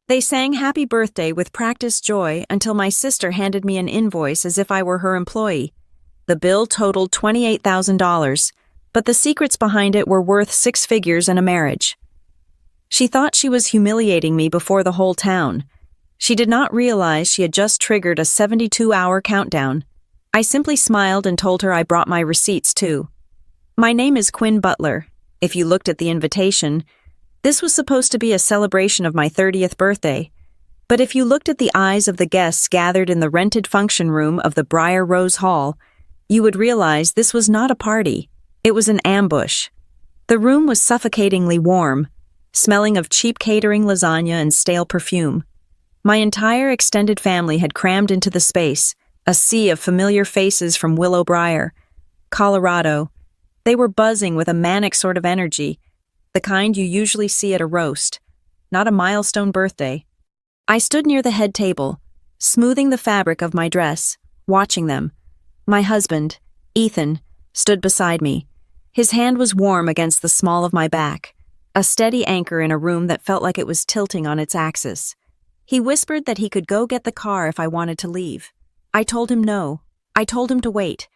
They sang happy birthday with practiced joy until my sister handed me an invoice as if I were her employee. The bill totaled $28,000, but the secrets behind it were worth six figures and a marriage. She thought she was humiliating me before the whole town. She did not realize she had just triggered a 72-hour countdown. I simply smiled and told her I brought my receipts too. My name is Quinn Butler. If you looked at the invitation, this was supposed to be a celebration of my 30th birthday. But if you looked at the eyes of the guests gathered in the rented function room of the Briar Rose Hall, you would realize this was not a party. It was an ambush. The room was suffocatingly warm, smelling of cheap catering lasagna and stale perfume. My entire extended family had crammed into the space, a sea of familiar faces from Willow Briar, Colorado. They were buzzing with a manic sort of energy, the kind you usually see at a roast, not a milestone birthday. I stood near the head table, smoothing the fabric of my dress, watching them. My husband, Ethan, stood beside me. His hand was warm against the small of my back, a steady anchor in a room that felt like it was tilting on its axis. He whispered that he could go get the car if I wanted to leave. I told him no. I told him to wait.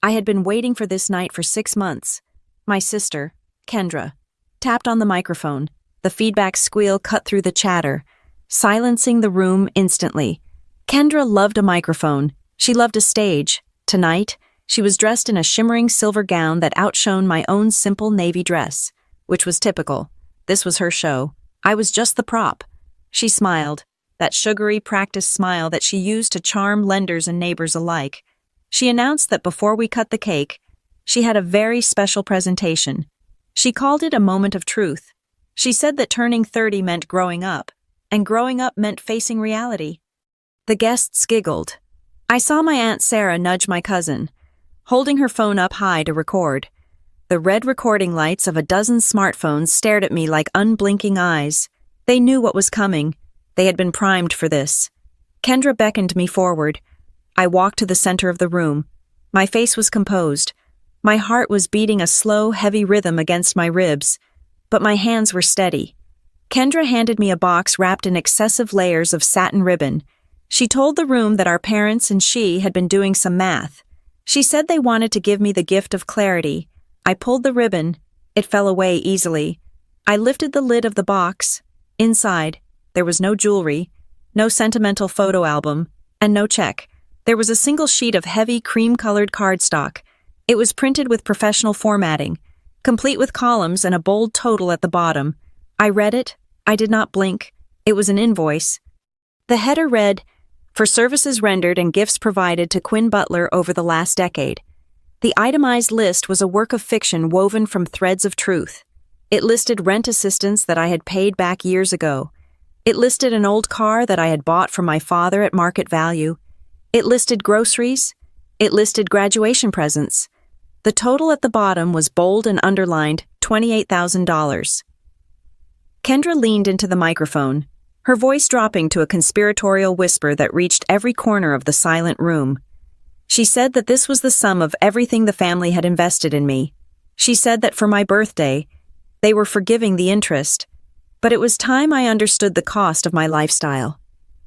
I had been waiting for this night for 6 months. My sister, Kendra, tapped on the microphone. The feedback squeal cut through the chatter, silencing the room instantly. Kendra loved a microphone. She loved a stage. Tonight, she was dressed in a shimmering silver gown that outshone my own simple navy dress, which was typical. This was her show. I was just the prop. She smiled, that sugary practice smile that she used to charm lenders and neighbors alike. She announced that before we cut the cake, she had a very special presentation. She called it a moment of truth. She said that turning 30 meant growing up, and growing up meant facing reality. The guests giggled. I saw my Aunt Sarah nudge my cousin, holding her phone up high to record. The red recording lights of a dozen smartphones stared at me like unblinking eyes. They knew what was coming. They had been primed for this. Kendra beckoned me forward. I walked to the center of the room. My face was composed. My heart was beating a slow, heavy rhythm against my ribs, but my hands were steady. Kendra handed me a box wrapped in excessive layers of satin ribbon. She told the room that our parents and she had been doing some math. She said they wanted to give me the gift of clarity. I pulled the ribbon. It fell away easily. I lifted the lid of the box. Inside, there was no jewelry, no sentimental photo album, and no check. There was a single sheet of heavy cream-colored cardstock. It was printed with professional formatting, complete with columns and a bold total at the bottom. I read it. I did not blink. It was an invoice. The header read, "For services rendered and gifts provided to Quinn Butler over the last decade." The itemized list was a work of fiction woven from threads of truth. It listed rent assistance that I had paid back years ago. It listed an old car that I had bought from my father at market value. It listed groceries. It listed graduation presents. The total at the bottom was bold and underlined, $28,000. Kendra leaned into the microphone, her voice dropping to a conspiratorial whisper that reached every corner of the silent room. She said that this was the sum of everything the family had invested in me. She said that for my birthday, they were forgiving the interest. But it was time I understood the cost of my lifestyle.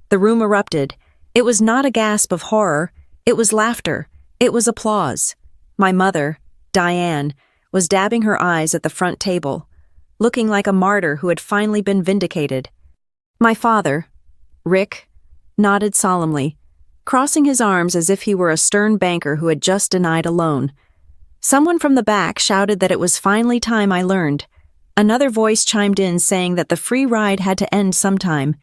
The room erupted. It was not a gasp of horror. It was laughter. It was applause. My mother, Diane, was dabbing her eyes at the front table, looking like a martyr who had finally been vindicated. My father, Rick, nodded solemnly, crossing his arms as if he were a stern banker who had just denied a loan. Someone from the back shouted that it was finally time I learned. Another voice chimed in saying that the free ride had to end sometime.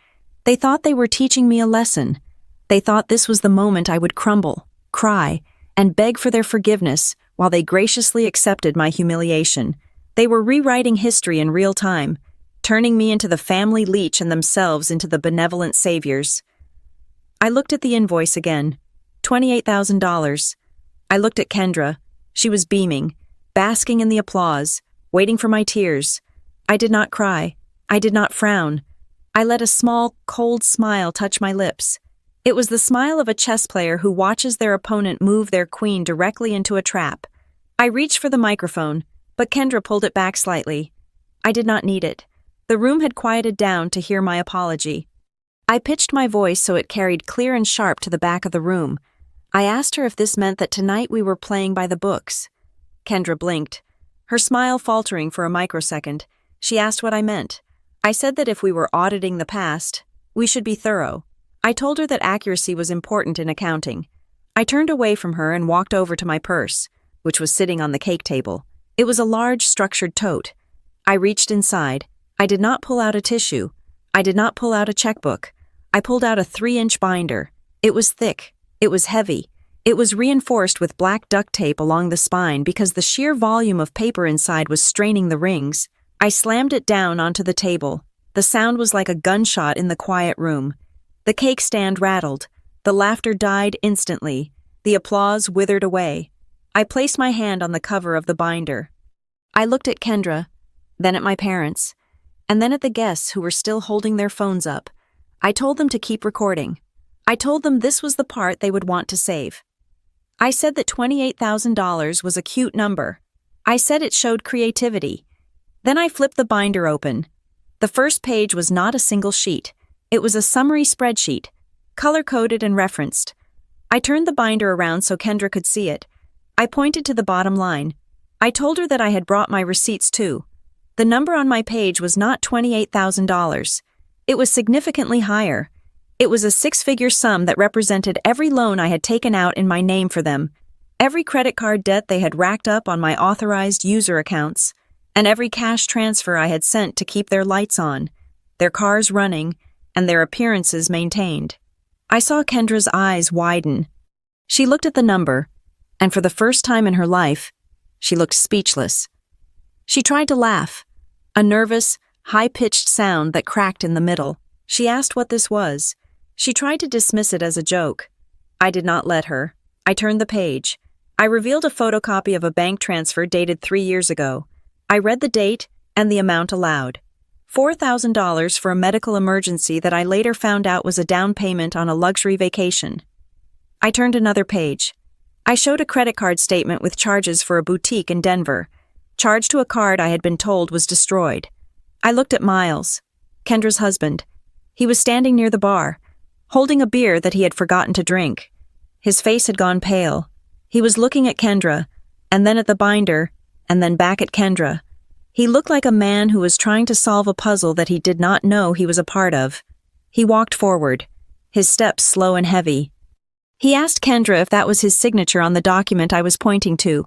They thought they were teaching me a lesson. They thought this was the moment I would crumble, cry, and beg for their forgiveness while they graciously accepted my humiliation. They were rewriting history in real time, turning me into the family leech and themselves into the benevolent saviors. I looked at the invoice again. $28,000. I looked at Kendra. She was beaming, basking in the applause, waiting for my tears. I did not cry. I did not frown. I let a small, cold smile touch my lips. It was the smile of a chess player who watches their opponent move their queen directly into a trap. I reached for the microphone, but Kendra pulled it back slightly. I did not need it. The room had quieted down to hear my apology. I pitched my voice so it carried clear and sharp to the back of the room. I asked her if this meant that tonight we were playing by the books. Kendra blinked, her smile faltering for a microsecond. She asked what I meant. I said that if we were auditing the past, we should be thorough. I told her that accuracy was important in accounting. I turned away from her and walked over to my purse, which was sitting on the cake table. It was a large, structured tote. I reached inside. I did not pull out a tissue. I did not pull out a checkbook. I pulled out a 3-inch binder. It was thick. It was heavy. It was reinforced with black duct tape along the spine because the sheer volume of paper inside was straining the rings. I slammed it down onto the table. The sound was like a gunshot in the quiet room. The cake stand rattled. The laughter died instantly. The applause withered away. I placed my hand on the cover of the binder. I looked at Kendra, then at my parents, and then at the guests who were still holding their phones up. I told them to keep recording. I told them this was the part they would want to save. I said that $28,000 was a cute number. I said it showed creativity. Then I flipped the binder open. The first page was not a single sheet. It was a summary spreadsheet, color-coded and referenced. I turned the binder around so Kendra could see it. I pointed to the bottom line. I told her that I had brought my receipts too. The number on my page was not $28,000. It was significantly higher. It was a 6-figure sum that represented every loan I had taken out in my name for them, every credit card debt they had racked up on my authorized user accounts, and every cash transfer I had sent to keep their lights on, their cars running, and their appearances maintained. I saw Kendra's eyes widen. She looked at the number, and for the first time in her life, she looked speechless. She tried to laugh, a nervous, high-pitched sound that cracked in the middle. She asked what this was. She tried to dismiss it as a joke. I did not let her. I turned the page. I revealed a photocopy of a bank transfer dated 3 years ago. I read the date and the amount aloud. $4,000 for a medical emergency that I later found out was a down payment on a luxury vacation. I turned another page. I showed a credit card statement with charges for a boutique in Denver, charged to a card I had been told was destroyed. I looked at Miles, Kendra's husband. He was standing near the bar, holding a beer that he had forgotten to drink. His face had gone pale. He was looking at Kendra, and then at the binder, and then back at Kendra. He looked like a man who was trying to solve a puzzle that he did not know he was a part of. He walked forward, his steps slow and heavy. He asked Kendra if that was his signature on the document I was pointing to.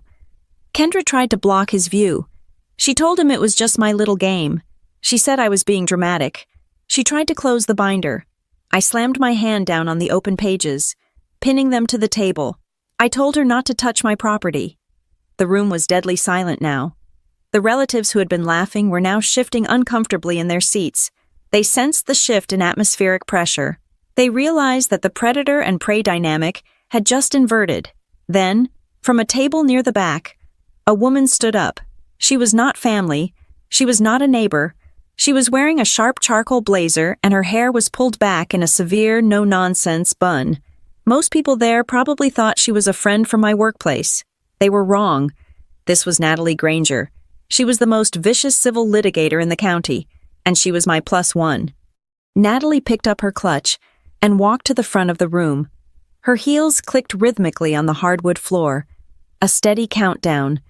Kendra tried to block his view. She told him it was just my little game. She said I was being dramatic. She tried to close the binder. I slammed my hand down on the open pages, pinning them to the table. I told her not to touch my property. The room was deadly silent now. The relatives who had been laughing were now shifting uncomfortably in their seats. They sensed the shift in atmospheric pressure. They realized that the predator and prey dynamic had just inverted. Then, from a table near the back, a woman stood up. She was not family. She was not a neighbor. She was wearing a sharp charcoal blazer and her hair was pulled back in a severe, no-nonsense bun. Most people there probably thought she was a friend from my workplace. They were wrong. This was Natalie Granger. She was the most vicious civil litigator in the county, and she was my +1. Natalie picked up her clutch and walked to the front of the room. Her heels clicked rhythmically on the hardwood floor. A steady countdown.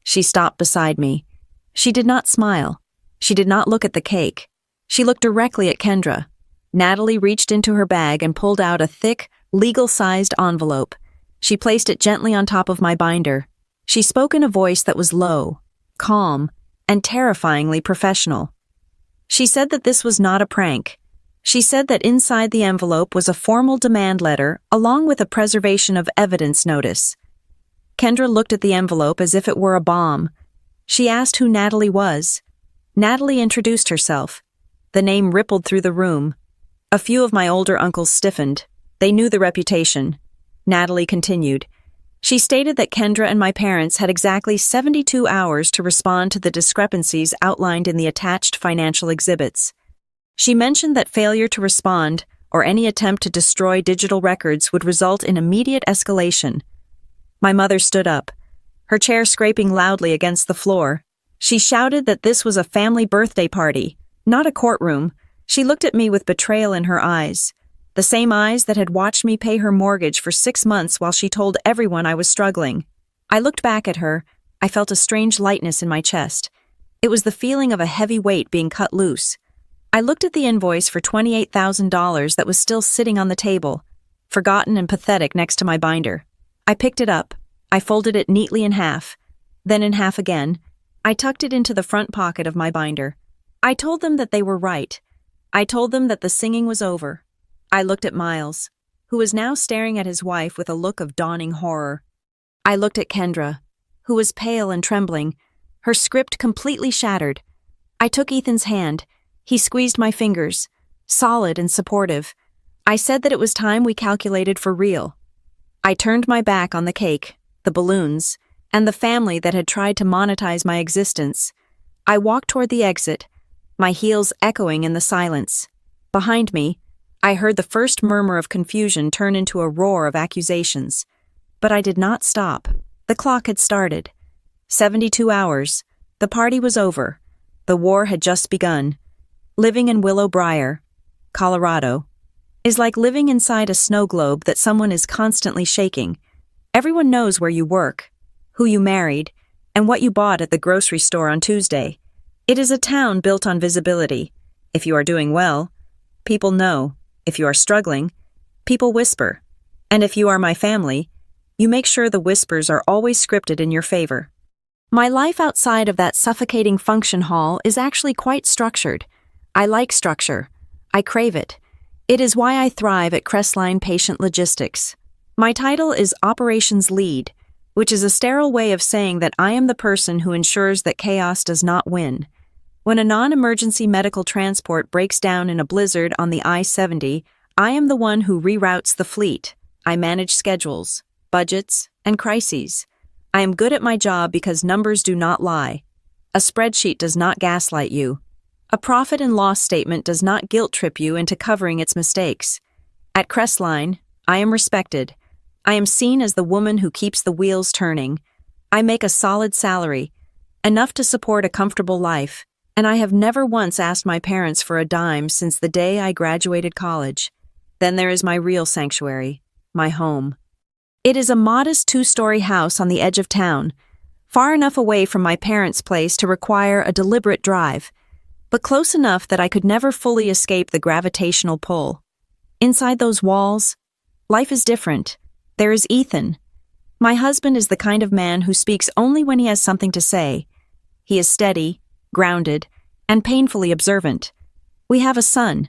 She stopped beside me. She did not smile. She did not look at the cake. She looked directly at Kendra. Natalie reached into her bag and pulled out a thick, legal-sized envelope. She placed it gently on top of my binder. She spoke in a voice that was low, calm, and terrifyingly professional. She said that this was not a prank. She said that inside the envelope was a formal demand letter along with a preservation of evidence notice. Kendra looked at the envelope as if it were a bomb. She asked who Natalie was. Natalie introduced herself. The name rippled through the room. A few of my older uncles stiffened. They knew the reputation. Natalie continued. She stated that Kendra and my parents had exactly 72 hours to respond to the discrepancies outlined in the attached financial exhibits. She mentioned that failure to respond or any attempt to destroy digital records would result in immediate escalation. My mother stood up, her chair scraping loudly against the floor. She shouted that this was a family birthday party, not a courtroom. She looked at me with betrayal in her eyes, the same eyes that had watched me pay her mortgage for 6 months while she told everyone I was struggling. I looked back at her. I felt a strange lightness in my chest. It was the feeling of a heavy weight being cut loose. I looked at the invoice for $28,000 that was still sitting on the table, forgotten and pathetic next to my binder. I picked it up. I folded it neatly in half, then in half again. I tucked it into the front pocket of my binder. I told them that they were right. I told them that the singing was over. I looked at Miles, who was now staring at his wife with a look of dawning horror. I looked at Kendra, who was pale and trembling, her script completely shattered. I took Ethan's hand. He squeezed my fingers, solid and supportive. I said that it was time we calculated for real. I turned my back on the cake, the balloons, and the family that had tried to monetize my existence. I walked toward the exit, my heels echoing in the silence. Behind me, I heard the first murmur of confusion turn into a roar of accusations. But I did not stop. The clock had started. 72 hours. The party was over. The war had just begun. Living in Willow Briar, Colorado, is like living inside a snow globe that someone is constantly shaking. Everyone knows where you work, who you married, and what you bought at the grocery store on Tuesday. It is a town built on visibility. If you are doing well, people know. If you are struggling, people whisper. And if you are my family, you make sure the whispers are always scripted in your favor. My life outside of that suffocating function hall is actually quite structured. I like structure. I crave it. It is why I thrive at Crestline Patient Logistics. My title is Operations Lead, which is a sterile way of saying that I am the person who ensures that chaos does not win. When a non-emergency medical transport breaks down in a blizzard on the I-70, I am the one who reroutes the fleet. I manage schedules, budgets, and crises. I am good at my job because numbers do not lie. A spreadsheet does not gaslight you. A profit and loss statement does not guilt-trip you into covering its mistakes. At Crestline, I am respected. I am seen as the woman who keeps the wheels turning. I make a solid salary, enough to support a comfortable life, and I have never once asked my parents for a dime since the day I graduated college. Then there is my real sanctuary, my home. It is a modest 2-story house on the edge of town, far enough away from my parents' place to require a deliberate drive, but close enough that I could never fully escape the gravitational pull. Inside those walls, life is different. There is Ethan. My husband is the kind of man who speaks only when he has something to say. He is steady, grounded, and painfully observant. We have a son,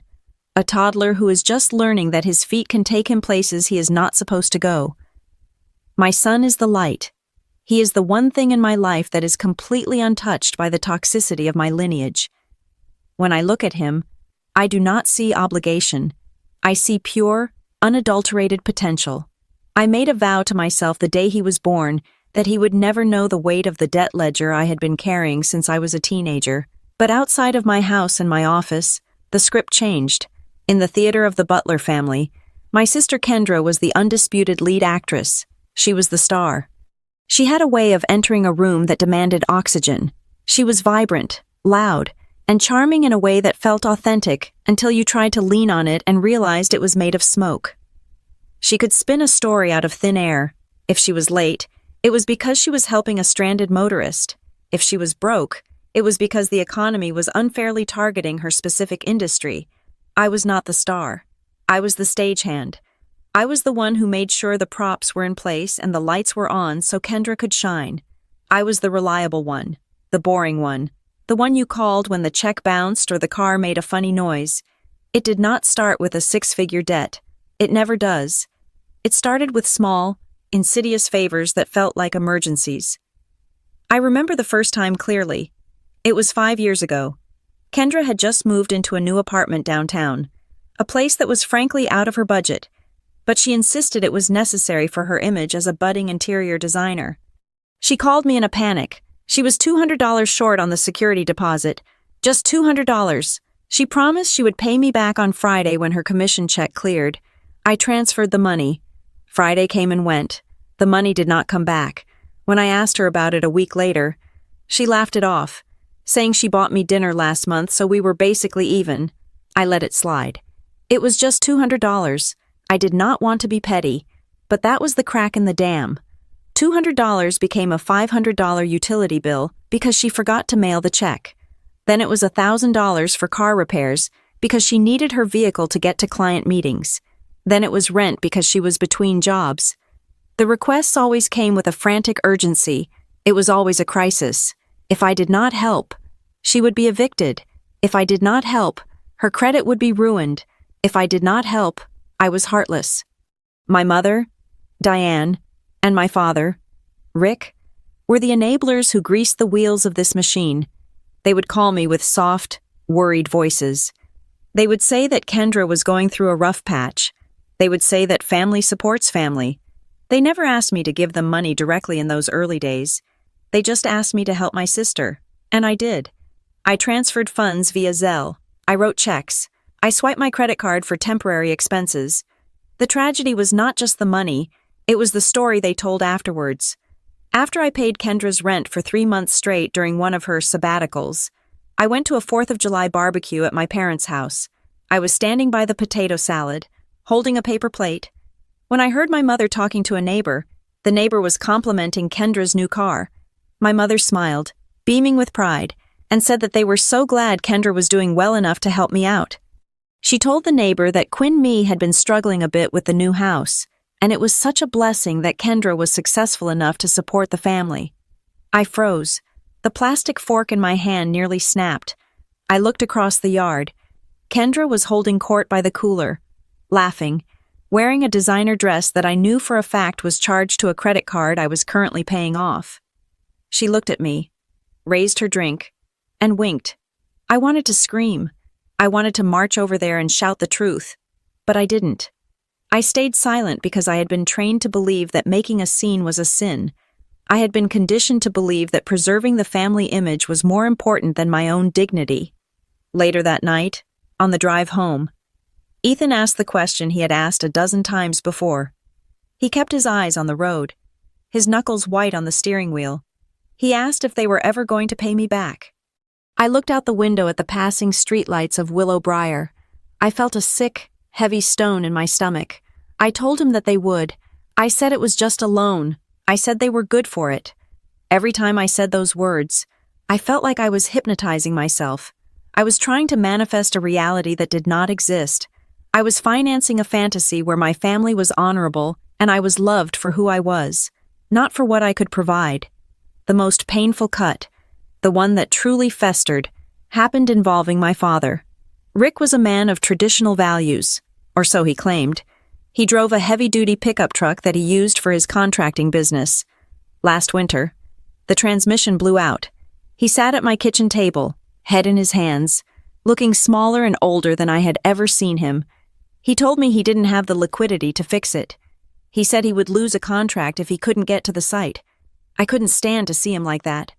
a toddler who is just learning that his feet can take him places he is not supposed to go. My son is the light. He is the one thing in my life that is completely untouched by the toxicity of my lineage. When I look at him, I do not see obligation. I see pure, unadulterated potential. I made a vow to myself the day he was born that he would never know the weight of the debt ledger I had been carrying since I was a teenager. But outside of my house and my office, the script changed. In the theater of the Butler family, my sister Kendra was the undisputed lead actress. She was the star. She had a way of entering a room that demanded oxygen. She was vibrant, loud, and charming in a way that felt authentic until you tried to lean on it and realized it was made of smoke. She could spin a story out of thin air. If she was late, it was because she was helping a stranded motorist. If she was broke, it was because the economy was unfairly targeting her specific industry. I was not the star. I was the stagehand. I was the one who made sure the props were in place and the lights were on so Kendra could shine. I was the reliable one, the boring one, the one you called when the check bounced or the car made a funny noise. It did not start with a 6-figure debt. It never does. It started with small, insidious favors that felt like emergencies. I remember the first time clearly. It was 5 years ago. Kendra had just moved into a new apartment downtown, a place that was frankly out of her budget, but she insisted it was necessary for her image as a budding interior designer. She called me in a panic. She was $200 short on the security deposit. Just $200. She promised she would pay me back on Friday when her commission check cleared. I transferred the money. Friday came and went. The money did not come back. When I asked her about it a week later, she laughed it off, saying she bought me dinner last month so we were basically even. I let it slide. It was just $200. I did not want to be petty, but that was the crack in the dam. $200 became a $500 utility bill because she forgot to mail the check. Then it was $1,000 for car repairs because she needed her vehicle to get to client meetings. Then it was rent because she was between jobs. The requests always came with a frantic urgency. It was always a crisis. If I did not help, she would be evicted. If I did not help, her credit would be ruined. If I did not help, I was heartless. My mother, Diane, and my father, Rick, were the enablers who greased the wheels of this machine. They would call me with soft, worried voices. They would say that Kendra was going through a rough patch. They would say that family supports family. They never asked me to give them money directly in those early days. They just asked me to help my sister, and I did. I transferred funds via Zelle. I wrote checks. I swiped my credit card for temporary expenses. The tragedy was not just the money, it was the story they told afterwards. After I paid Kendra's rent for 3 months straight during one of her sabbaticals, I went to a 4th of July barbecue at my parents' house. I was standing by the potato salad, holding a paper plate, when I heard my mother talking to a neighbor. The neighbor was complimenting Kendra's new car. My mother smiled, beaming with pride, and said that they were so glad Kendra was doing well enough to help me out. She told the neighbor that Quinn Me had been struggling a bit with the new house, and it was such a blessing that Kendra was successful enough to support the family. I froze. The plastic fork in my hand nearly snapped. I looked across the yard. Kendra was holding court by the cooler, laughing, wearing a designer dress that I knew for a fact was charged to a credit card I was currently paying off. She looked at me, raised her drink, and winked. I wanted to scream. I wanted to march over there and shout the truth, but I didn't. I stayed silent because I had been trained to believe that making a scene was a sin. I had been conditioned to believe that preserving the family image was more important than my own dignity. Later that night, on the drive home, Ethan asked the question he had asked a dozen times before. He kept his eyes on the road, his knuckles white on the steering wheel. He asked if they were ever going to pay me back. I looked out the window at the passing streetlights of Willow Briar. I felt a sick, heavy stone in my stomach. I told him that they would. I said it was just a loan. I said they were good for it. Every time I said those words, I felt like I was hypnotizing myself. I was trying to manifest a reality that did not exist. I was financing a fantasy where my family was honorable and I was loved for who I was, not for what I could provide. The most painful cut, the one that truly festered, happened involving my father. Rick was a man of traditional values, or so he claimed. He drove a heavy-duty pickup truck that he used for his contracting business. Last winter, the transmission blew out. He sat at my kitchen table, head in his hands, looking smaller and older than I had ever seen him. He told me he didn't have the liquidity to fix it. He said he would lose a contract if he couldn't get to the site. I couldn't stand to see him like that.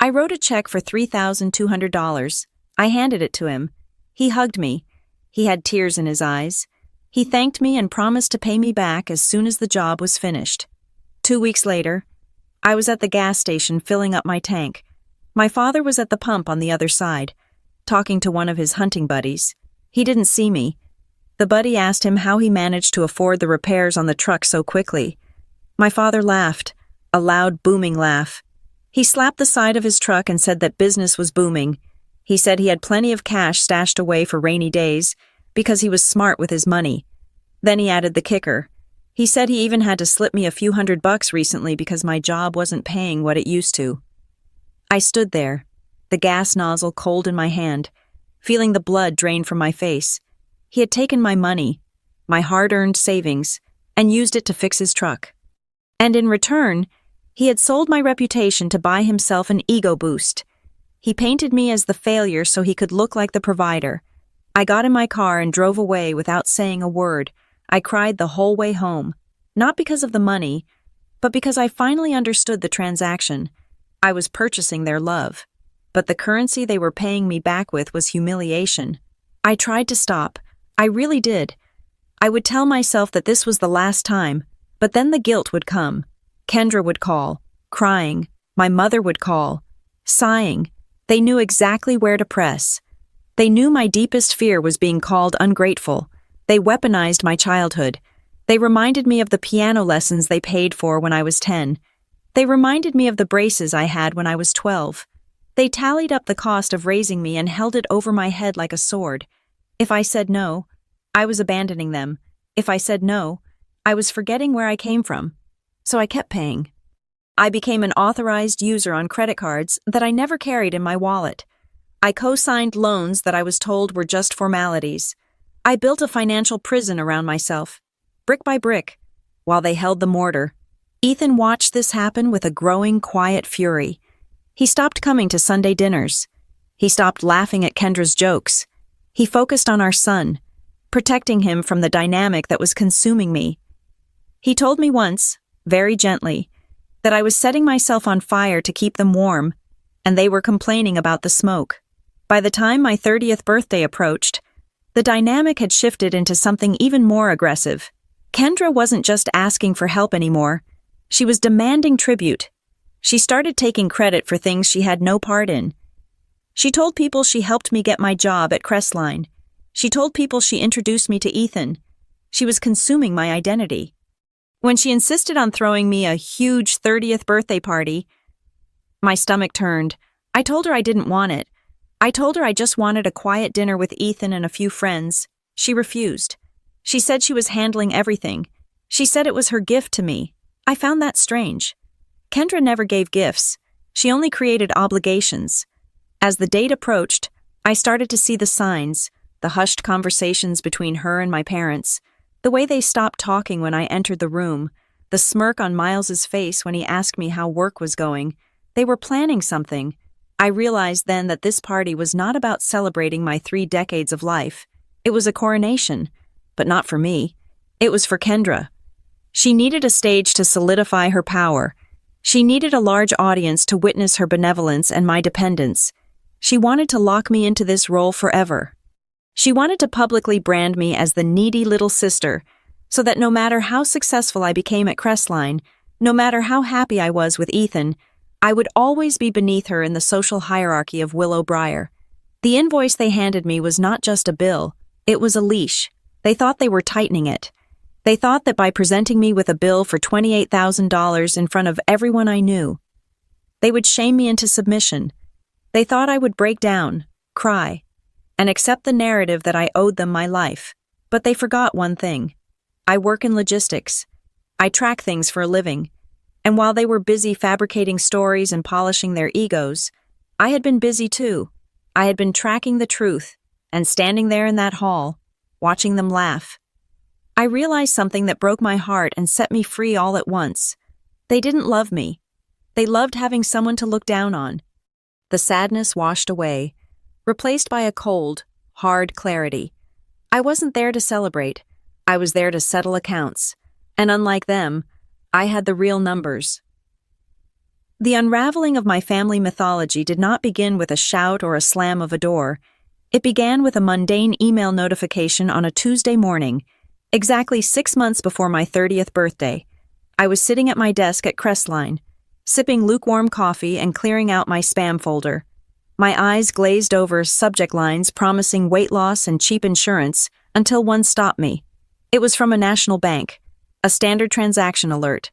I wrote a check for $3,200. I handed it to him. He hugged me. He had tears in his eyes. He thanked me and promised to pay me back as soon as the job was finished. 2 weeks later, I was at the gas station filling up my tank. My father was at the pump on the other side, talking to one of his hunting buddies. He didn't see me. The buddy asked him how he managed to afford the repairs on the truck so quickly. My father laughed, a loud booming laugh. He slapped the side of his truck and said that business was booming. He said he had plenty of cash stashed away for rainy days because he was smart with his money. Then he added the kicker. He said he even had to slip me a few $100 recently because my job wasn't paying what it used to. I stood there, the gas nozzle cold in my hand, feeling the blood drain from my face. He had taken my money, my hard-earned savings, and used it to fix his truck. And in return, he had sold my reputation to buy himself an ego boost. He painted me as the failure so he could look like the provider. I got in my car and drove away without saying a word. I cried the whole way home, not because of the money, but because I finally understood the transaction. I was purchasing their love, but the currency they were paying me back with was humiliation. I tried to stop. I really did. I would tell myself that this was the last time, but then the guilt would come. Kendra would call, crying. My mother would call, sighing. They knew exactly where to press. They knew my deepest fear was being called ungrateful. They weaponized my childhood. They reminded me of the piano lessons they paid for when I was 10. They reminded me of the braces I had when I was 12. They tallied up the cost of raising me and held it over my head like a sword. If I said no, I was abandoning them. If I said no, I was forgetting where I came from. So I kept paying. I became an authorized user on credit cards that I never carried in my wallet. I co-signed loans that I was told were just formalities. I built a financial prison around myself, brick by brick, while they held the mortar. Ethan watched this happen with a growing, quiet fury. He stopped coming to Sunday dinners. He stopped laughing at Kendra's jokes. He focused on our son, protecting him from the dynamic that was consuming me. He told me once, very gently, that I was setting myself on fire to keep them warm, and they were complaining about the smoke. By the time my 30th birthday approached, the dynamic had shifted into something even more aggressive. Kendra wasn't just asking for help anymore. She was demanding tribute. She started taking credit for things she had no part in. She told people she helped me get my job at Crestline. She told people she introduced me to Ethan. She was consuming my identity. When she insisted on throwing me a huge 30th birthday party, my stomach turned. I told her I didn't want it. I told her I just wanted a quiet dinner with Ethan and a few friends. She refused. She said she was handling everything. She said it was her gift to me. I found that strange. Kendra never gave gifts. She only created obligations. As the date approached, I started to see the signs, the hushed conversations between her and my parents, the way they stopped talking when I entered the room, the smirk on Miles's face when he asked me how work was going. They were planning something. I realized then that this party was not about celebrating my 3 decades of life. It was a coronation, but not for me. It was for Kendra. She needed a stage to solidify her power. She needed a large audience to witness her benevolence and my dependence. She wanted to lock me into this role forever. She wanted to publicly brand me as the needy little sister, so that no matter how successful I became at Crestline, no matter how happy I was with Ethan, I would always be beneath her in the social hierarchy of Willow Briar. The invoice they handed me was not just a bill, it was a leash. They thought they were tightening it. They thought that by presenting me with a bill for $28,000 in front of everyone I knew, they would shame me into submission. They thought I would break down, cry, and accept the narrative that I owed them my life. But they forgot one thing. I work in logistics. I track things for a living. And while they were busy fabricating stories and polishing their egos, I had been busy too. I had been tracking the truth and standing there in that hall, watching them laugh. I realized something that broke my heart and set me free all at once. They didn't love me. They loved having someone to look down on. The sadness washed away, replaced by a cold, hard clarity. I wasn't there to celebrate. I was there to settle accounts. And unlike them, I had the real numbers. The unraveling of my family mythology did not begin with a shout or a slam of a door. It began with a mundane email notification on a Tuesday morning, exactly 6 months before my 30th birthday. I was sitting at my desk at Crestline, sipping lukewarm coffee and clearing out my spam folder. My eyes glazed over subject lines promising weight loss and cheap insurance until one stopped me. It was from a national bank, a standard transaction alert.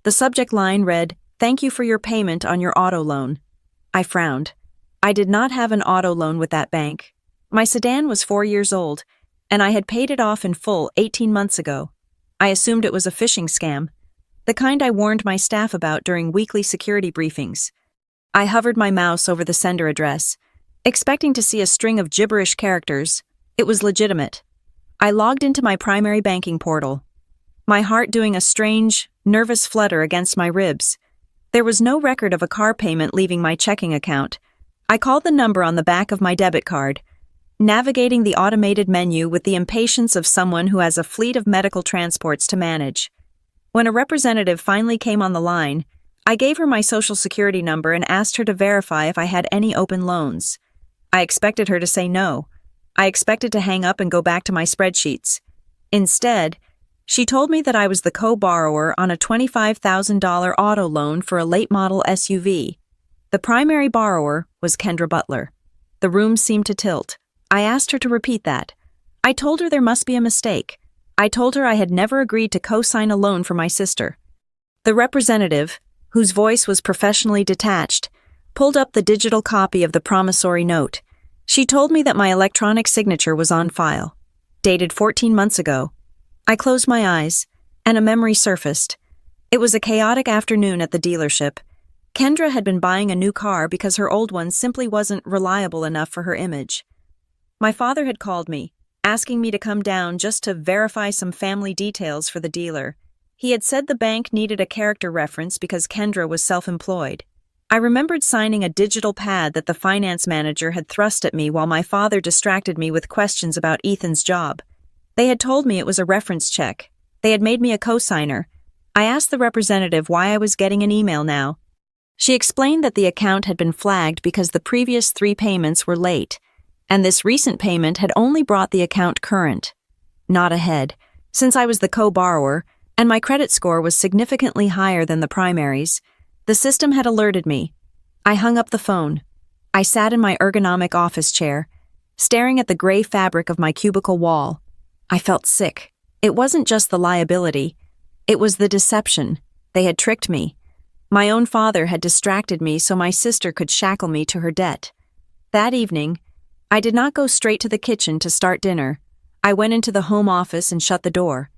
The subject line read, "Thank you for your payment on your auto loan." I frowned. I did not have an auto loan with that bank. My sedan was 4 years old, and I had paid it off in full 18 months ago. I assumed it was a phishing scam, the kind I warned my staff about during weekly security briefings. I hovered my mouse over the sender address, expecting to see a string of gibberish characters. It was legitimate. I logged into my primary banking portal, my heart doing a strange, nervous flutter against my ribs. There was no record of a car payment leaving my checking account. I called the number on the back of my debit card, navigating the automated menu with the impatience of someone who has a fleet of medical transports to manage. When a representative finally came on the line, I gave her my social security number and asked her to verify if I had any open loans. I expected her to say no. I expected to hang up and go back to my spreadsheets. Instead, she told me that I was the co-borrower on a $25,000 auto loan for a late-model SUV. The primary borrower was Kendra Butler. The room seemed to tilt. I asked her to repeat that. I told her there must be a mistake. I told her I had never agreed to co-sign a loan for my sister. The representative, whose voice was professionally detached, pulled up the digital copy of the promissory note. She told me that my electronic signature was on file, dated 14 months ago. I closed my eyes, and a memory surfaced. It was a chaotic afternoon at the dealership. Kendra had been buying a new car because her old one simply wasn't reliable enough for her image. My father had called me, asking me to come down just to verify some family details for the dealer. He had said the bank needed a character reference because Kendra was self-employed. I remembered signing a digital pad that the finance manager had thrust at me while my father distracted me with questions about Ethan's job. They had told me it was a reference check. They had made me a co-signer. I asked the representative why I was getting an email now. She explained that the account had been flagged because the previous 3 payments were late, and this recent payment had only brought the account current, not ahead, since I was the co-borrower and my credit score was significantly higher than the primaries. The system had alerted me. I hung up the phone. I sat in my ergonomic office chair, staring at the gray fabric of my cubicle wall. I felt sick. It wasn't just the liability. It was the deception. They had tricked me. My own father had distracted me so my sister could shackle me to her debt. That evening, I did not go straight to the kitchen to start dinner. I went into the home office and shut the door.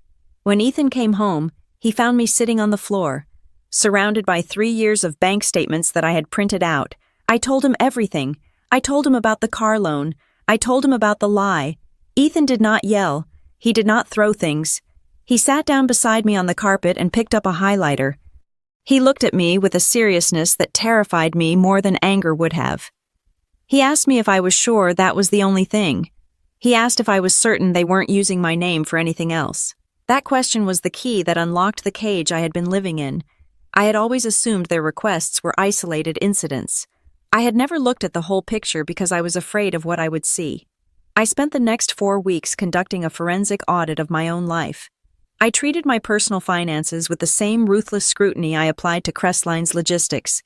When Ethan came home, he found me sitting on the floor, surrounded by 3 years of bank statements that I had printed out. I told him everything. I told him about the car loan. I told him about the lie. Ethan did not yell. He did not throw things. He sat down beside me on the carpet and picked up a highlighter. He looked at me with a seriousness that terrified me more than anger would have. He asked me if I was sure that was the only thing. He asked if I was certain they weren't using my name for anything else. That question was the key that unlocked the cage I had been living in. I had always assumed their requests were isolated incidents. I had never looked at the whole picture because I was afraid of what I would see. I spent the next 4 weeks conducting a forensic audit of my own life. I treated my personal finances with the same ruthless scrutiny I applied to Crestline's logistics.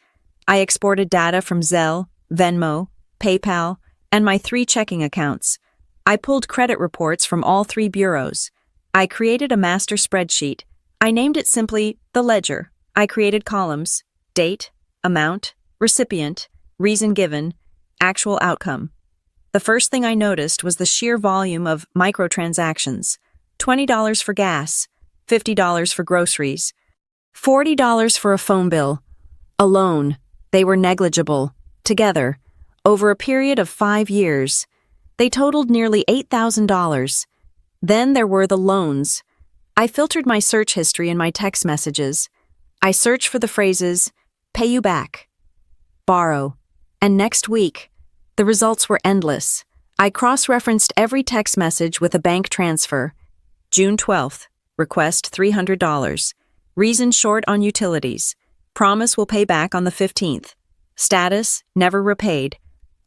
I exported data from Zelle, Venmo, PayPal, and my 3 checking accounts. I pulled credit reports from all 3 bureaus. I created a master spreadsheet. I named it simply the ledger. I created columns: date, amount, recipient, reason given, actual outcome. The first thing I noticed was the sheer volume of microtransactions. $20 for gas, $50 for groceries, $40 for a phone bill. Alone, they were negligible. Together, over a period of 5 years, they totaled nearly $8,000. Then there were the loans. I filtered my search history in my text messages. I searched for the phrases, pay you back, borrow, and next week. The results were endless. I cross-referenced every text message with a bank transfer. June 12th, request $300. Reason short on utilities. Promise will pay back on the 15th. Status, never repaid.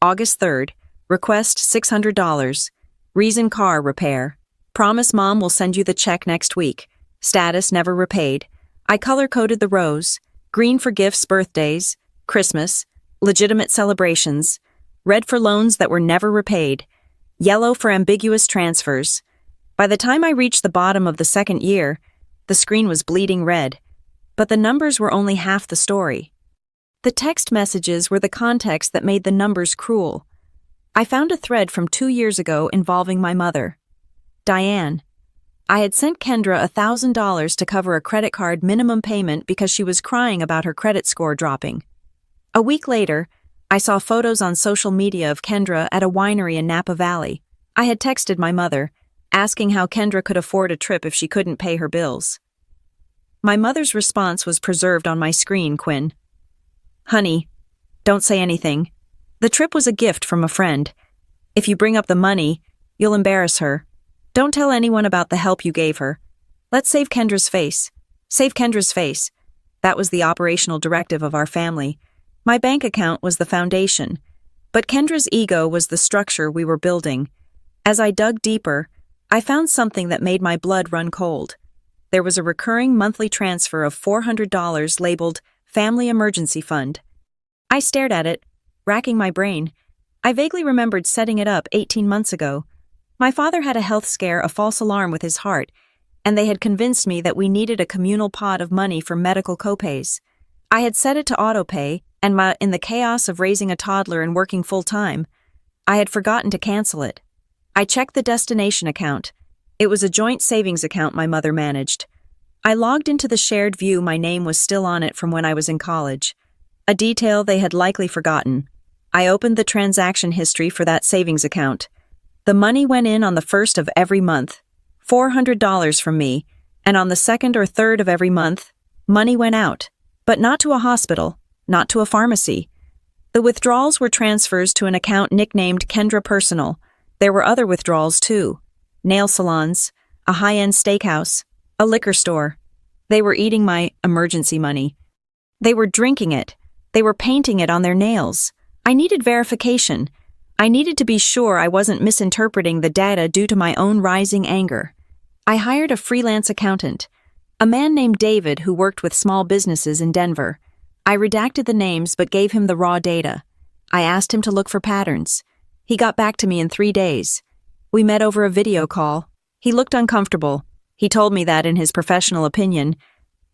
August 3rd, request $600. Reason car repair. Promise mom will send you the check next week. Status, never repaid. I color-coded the rows. Green for gifts, birthdays, Christmas, legitimate celebrations. Red for loans that were never repaid. Yellow for ambiguous transfers. By the time I reached the bottom of the 2nd year, the screen was bleeding red. But the numbers were only half the story. The text messages were the context that made the numbers cruel. I found a thread from 2 years ago involving my mother, Diane. I had sent Kendra $1,000 to cover a credit card minimum payment because she was crying about her credit score dropping. A week later, I saw photos on social media of Kendra at a winery in Napa Valley. I had texted my mother, asking how Kendra could afford a trip if she couldn't pay her bills. My mother's response was preserved on my screen, Quinn. Honey, don't say anything. The trip was a gift from a friend. If you bring up the money, you'll embarrass her. Don't tell anyone about the help you gave her. Let's save Kendra's face. Save Kendra's face. That was the operational directive of our family. My bank account was the foundation, but Kendra's ego was the structure we were building. As I dug deeper, I found something that made my blood run cold. There was a recurring monthly transfer of $400 labeled Family Emergency Fund. I stared at it, racking my brain. I vaguely remembered setting it up 18 months ago. My father had a health scare, a false alarm with his heart, and they had convinced me that we needed a communal pot of money for medical copays. I had set it to autopay, and in the chaos of raising a toddler and working full-time, I had forgotten to cancel it. I checked the destination account. It was a joint savings account my mother managed. I logged into the shared view. My name was still on it from when I was in college, a detail they had likely forgotten. I opened the transaction history for that savings account. The money went in on the 1st of every month, $400 from me, and on the 2nd or 3rd of every month, money went out, but not to a hospital, not to a pharmacy. The withdrawals were transfers to an account nicknamed Kendra Personal. There were other withdrawals too: nail salons, a high-end steakhouse, a liquor store. They were eating my emergency money. They were drinking it. They were painting it on their nails. I needed verification. I needed to be sure I wasn't misinterpreting the data due to my own rising anger. I hired a freelance accountant, a man named David who worked with small businesses in Denver. I redacted the names but gave him the raw data. I asked him to look for patterns. He got back to me in 3 days. We met over a video call. He looked uncomfortable. He told me that in his professional opinion,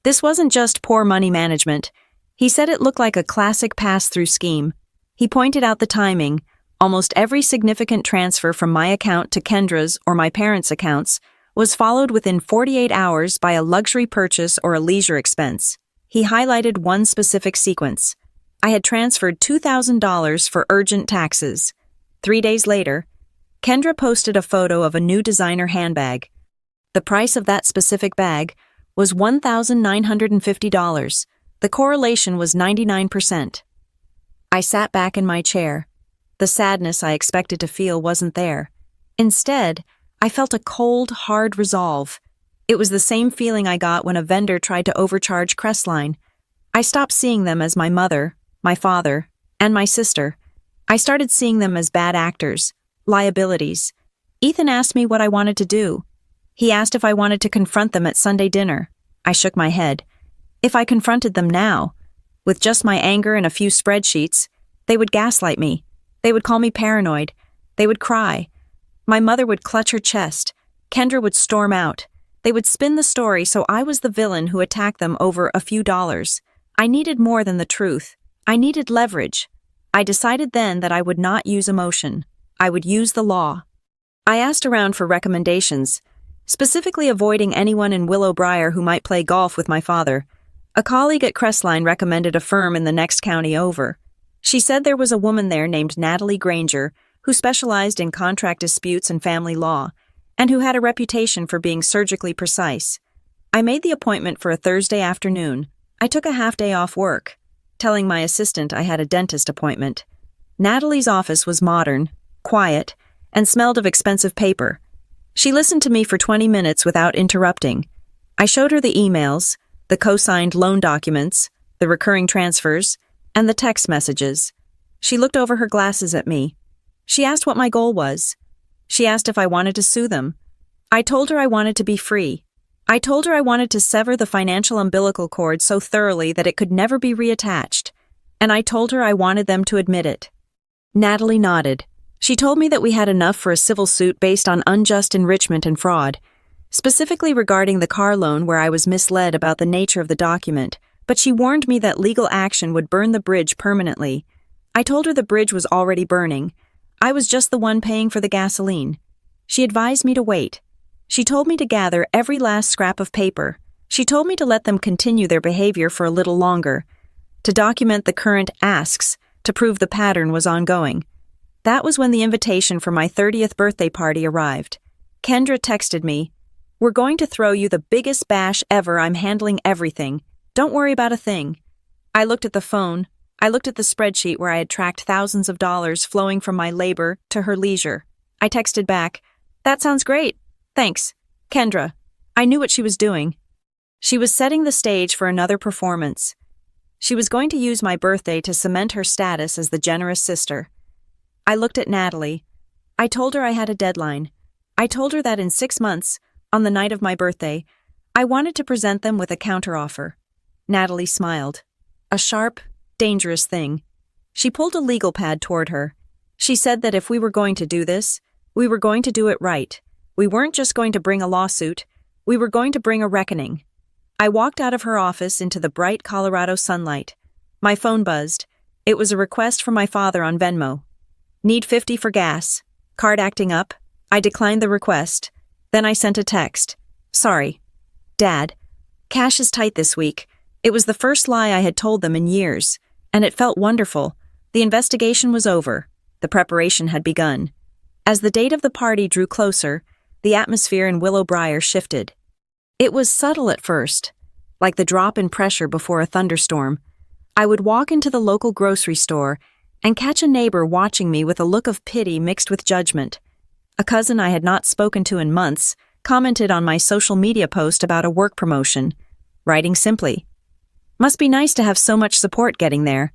this wasn't just poor money management. He said it looked like a classic pass-through scheme. He pointed out the timing. Almost every significant transfer from my account to Kendra's or my parents' accounts was followed within 48 hours by a luxury purchase or a leisure expense. He highlighted one specific sequence. I had transferred $2,000 for urgent taxes. 3 days later, Kendra posted a photo of a new designer handbag. The price of that specific bag was $1,950. The correlation was 99%. I sat back in my chair. The sadness I expected to feel wasn't there. Instead, I felt a cold, hard resolve. It was the same feeling I got when a vendor tried to overcharge Crestline. I stopped seeing them as my mother, my father, and my sister. I started seeing them as bad actors, liabilities. Ethan asked me what I wanted to do. He asked if I wanted to confront them at Sunday dinner. I shook my head. If I confronted them now, with just my anger and a few spreadsheets, they would gaslight me. They would call me paranoid. They would cry. My mother would clutch her chest. Kendra would storm out. They would spin the story so I was the villain who attacked them over a few dollars. I needed more than the truth. I needed leverage. I decided then that I would not use emotion. I would use the law. I asked around for recommendations, specifically avoiding anyone in Willowbriar who might play golf with my father. A colleague at Crestline recommended a firm in the next county over. She said there was a woman there named Natalie Granger who specialized in contract disputes and family law, and who had a reputation for being surgically precise. I made the appointment for a Thursday afternoon. I took a half-day off work, telling my assistant I had a dentist appointment. Natalie's office was modern, quiet, and smelled of expensive paper. She listened to me for 20 minutes without interrupting. I showed her the emails, the co-signed loan documents, the recurring transfers, and the text messages. She looked over her glasses at me. She asked what my goal was. She asked if I wanted to sue them. I told her I wanted to be free. I told her I wanted to sever the financial umbilical cord so thoroughly that it could never be reattached, and I told her I wanted them to admit it. Natalie nodded. She told me that we had enough for a civil suit based on unjust enrichment and fraud, specifically regarding the car loan where I was misled about the nature of the document, but she warned me that legal action would burn the bridge permanently. I told her the bridge was already burning. I was just the one paying for the gasoline. She advised me to wait. She told me to gather every last scrap of paper. She told me to let them continue their behavior for a little longer, to document the current asks, to prove the pattern was ongoing. That was when the invitation for my 30th birthday party arrived. Kendra texted me, "We're going to throw you the biggest bash ever. I'm handling everything. Don't worry about a thing." I looked at the phone. I looked at the spreadsheet where I had tracked thousands of dollars flowing from my labor to her leisure. I texted back, "That sounds great. Thanks, Kendra." I knew what she was doing. She was setting the stage for another performance. She was going to use my birthday to cement her status as the generous sister. I looked at Natalie. I told her I had a deadline. I told her that in 6 months, on the night of my birthday, I wanted to present them with a counteroffer. Natalie smiled. A sharp, dangerous thing. She pulled a legal pad toward her. She said that if we were going to do this, we were going to do it right. We weren't just going to bring a lawsuit, we were going to bring a reckoning. I walked out of her office into the bright Colorado sunlight. My phone buzzed. It was a request from my father on Venmo. Need 50 for gas. Card acting up. I declined the request. Then I sent a text. Sorry. Dad, cash is tight this week. It was the first lie I had told them in years, and it felt wonderful. The investigation was over. The preparation had begun. As the date of the party drew closer, the atmosphere in Willowbriar shifted. It was subtle at first, like the drop in pressure before a thunderstorm. I would walk into the local grocery store and catch a neighbor watching me with a look of pity mixed with judgment. A cousin I had not spoken to in months commented on my social media post about a work promotion, writing simply, "Must be nice to have so much support getting there."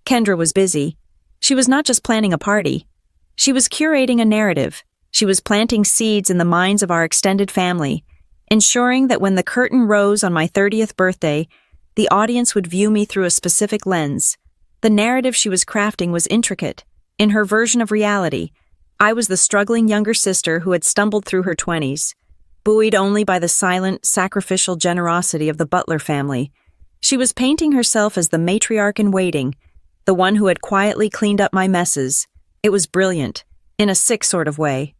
Kendra was busy. She was not just planning a party. She was curating a narrative. She was planting seeds in the minds of our extended family, ensuring that when the curtain rose on my 30th birthday, the audience would view me through a specific lens. The narrative she was crafting was intricate. In her version of reality, I was the struggling younger sister who had stumbled through her 20s, buoyed only by the silent, sacrificial generosity of the Butler family. She was painting herself as the matriarch in waiting, the one who had quietly cleaned up my messes. It was brilliant, in a sick sort of way.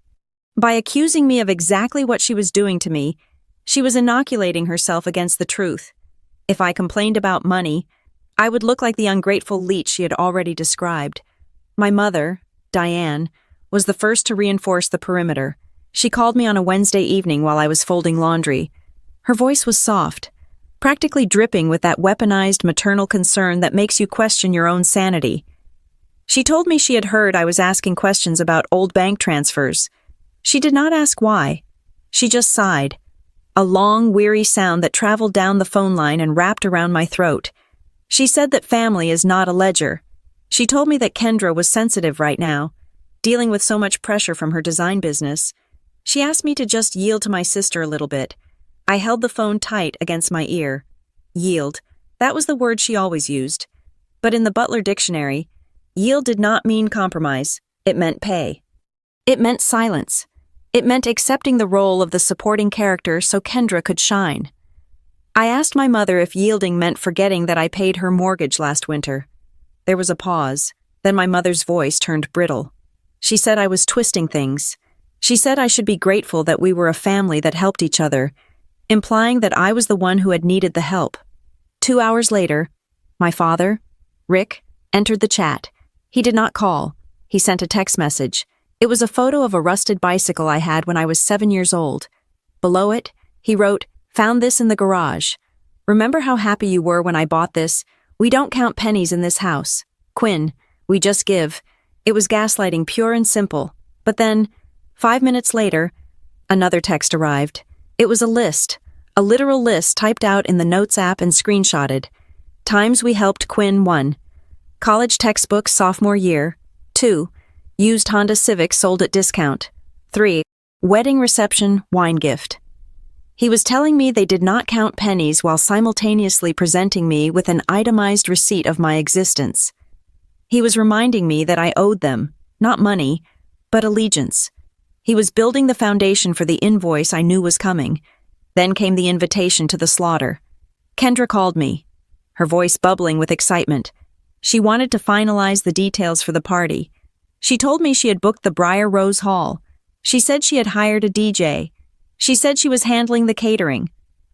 By accusing me of exactly what she was doing to me, she was inoculating herself against the truth. If I complained about money, I would look like the ungrateful leech she had already described. My mother, Diane, was the first to reinforce the perimeter. She called me on a Wednesday evening while I was folding laundry. Her voice was soft, practically dripping with that weaponized maternal concern that makes you question your own sanity. She told me she had heard I was asking questions about old bank transfers. She did not ask why. She just sighed, a long, weary sound that traveled down the phone line and wrapped around my throat. She said that family is not a ledger. She told me that Kendra was sensitive right now, dealing with so much pressure from her design business. She asked me to just yield to my sister a little bit. I held the phone tight against my ear. Yield. That was the word she always used. But in the Butler dictionary, yield did not mean compromise. It meant pay. It meant silence. It meant accepting the role of the supporting character so Kendra could shine. I asked my mother if yielding meant forgetting that I paid her mortgage last winter. There was a pause. Then my mother's voice turned brittle. She said I was twisting things. She said I should be grateful that we were a family that helped each other, implying that I was the one who had needed the help. 2 hours later, my father, Rick, entered the chat. He did not call. He sent a text message. It was a photo of a rusted bicycle I had when I was 7 years old. Below it, he wrote, "Found this in the garage. Remember how happy you were when I bought this? We don't count pennies in this house. Quinn, we just give." It was gaslighting, pure and simple. But then, 5 minutes later, another text arrived. It was a list, a literal list typed out in the Notes app and screenshotted. Times we helped Quinn: 1. College textbooks sophomore year. 2. Used Honda Civic sold at discount. 3. Wedding reception wine gift. He was telling me they did not count pennies while simultaneously presenting me with an itemized receipt of my existence. He was reminding me that I owed them, not money, but allegiance. He was building the foundation for the invoice I knew was coming. Then came the invitation to the slaughter. Kendra called me, her voice bubbling with excitement. She wanted to finalize the details for the party. She told me she had booked the Briar Rose Hall. She said she had hired a DJ. She said she was handling the catering.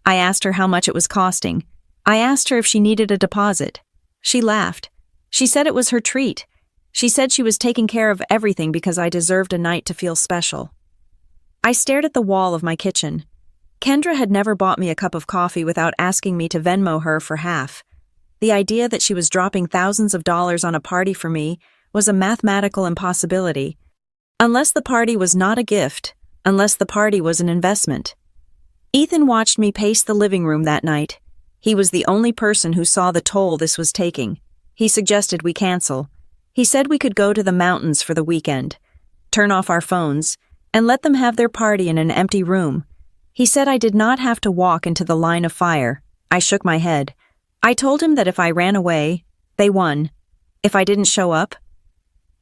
I asked her how much it was costing. I asked her if she needed a deposit. She laughed. She said it was her treat. She said she was taking care of everything because I deserved a night to feel special. I stared at the wall of my kitchen. Kendra had never bought me a cup of coffee without asking me to Venmo her for half. The idea that she was dropping thousands of dollars on a party for me was a mathematical impossibility. Unless the party was not a gift, unless the party was an investment. Ethan watched me pace the living room that night. He was the only person who saw the toll this was taking. He suggested we cancel. He said we could go to the mountains for the weekend, turn off our phones, and let them have their party in an empty room. He said I did not have to walk into the line of fire. I shook my head. I told him that if I ran away, they won. If I didn't show up,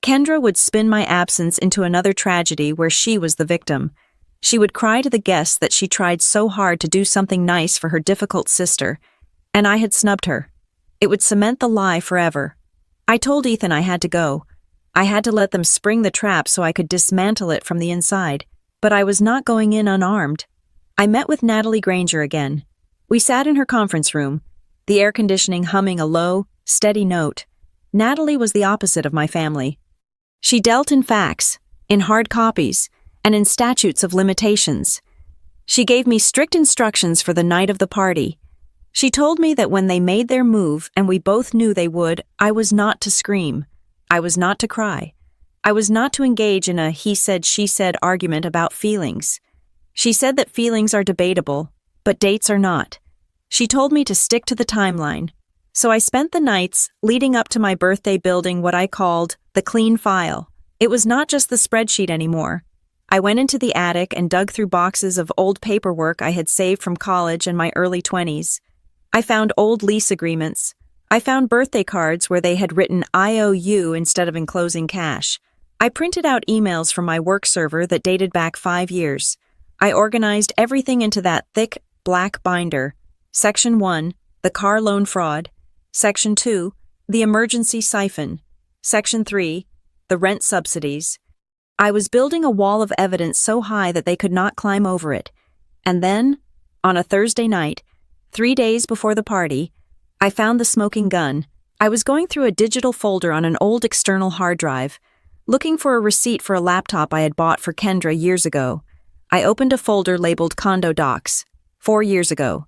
Kendra would spin my absence into another tragedy where she was the victim. She would cry to the guests that she tried so hard to do something nice for her difficult sister, and I had snubbed her. It would cement the lie forever. I told Ethan I had to go. I had to let them spring the trap so I could dismantle it from the inside, but I was not going in unarmed. I met with Natalie Granger again. We sat in her conference room, the air conditioning humming a low, steady note. Natalie was the opposite of my family. She dealt in facts, in hard copies, and in statutes of limitations. She gave me strict instructions for the night of the party. She told me that when they made their move, and we both knew they would, I was not to scream. I was not to cry. I was not to engage in a he said, she said argument about feelings. She said that feelings are debatable, but dates are not. She told me to stick to the timeline. So I spent the nights leading up to my birthday building what I called the clean file. It was not just the spreadsheet anymore. I went into the attic and dug through boxes of old paperwork I had saved from college and my early 20s. I found old lease agreements. I found birthday cards where they had written IOU instead of enclosing cash. I printed out emails from my work server that dated back 5 years. I organized everything into that thick, black binder. Section 1, the car loan fraud. Section 2, the emergency siphon. Section 3, the rent subsidies. I was building a wall of evidence so high that they could not climb over it. And then, on a Thursday night, 3 days before the party, I found the smoking gun. I was going through a digital folder on an old external hard drive, looking for a receipt for a laptop I had bought for Kendra years ago. I opened a folder labeled Condo Docs, 4 years ago.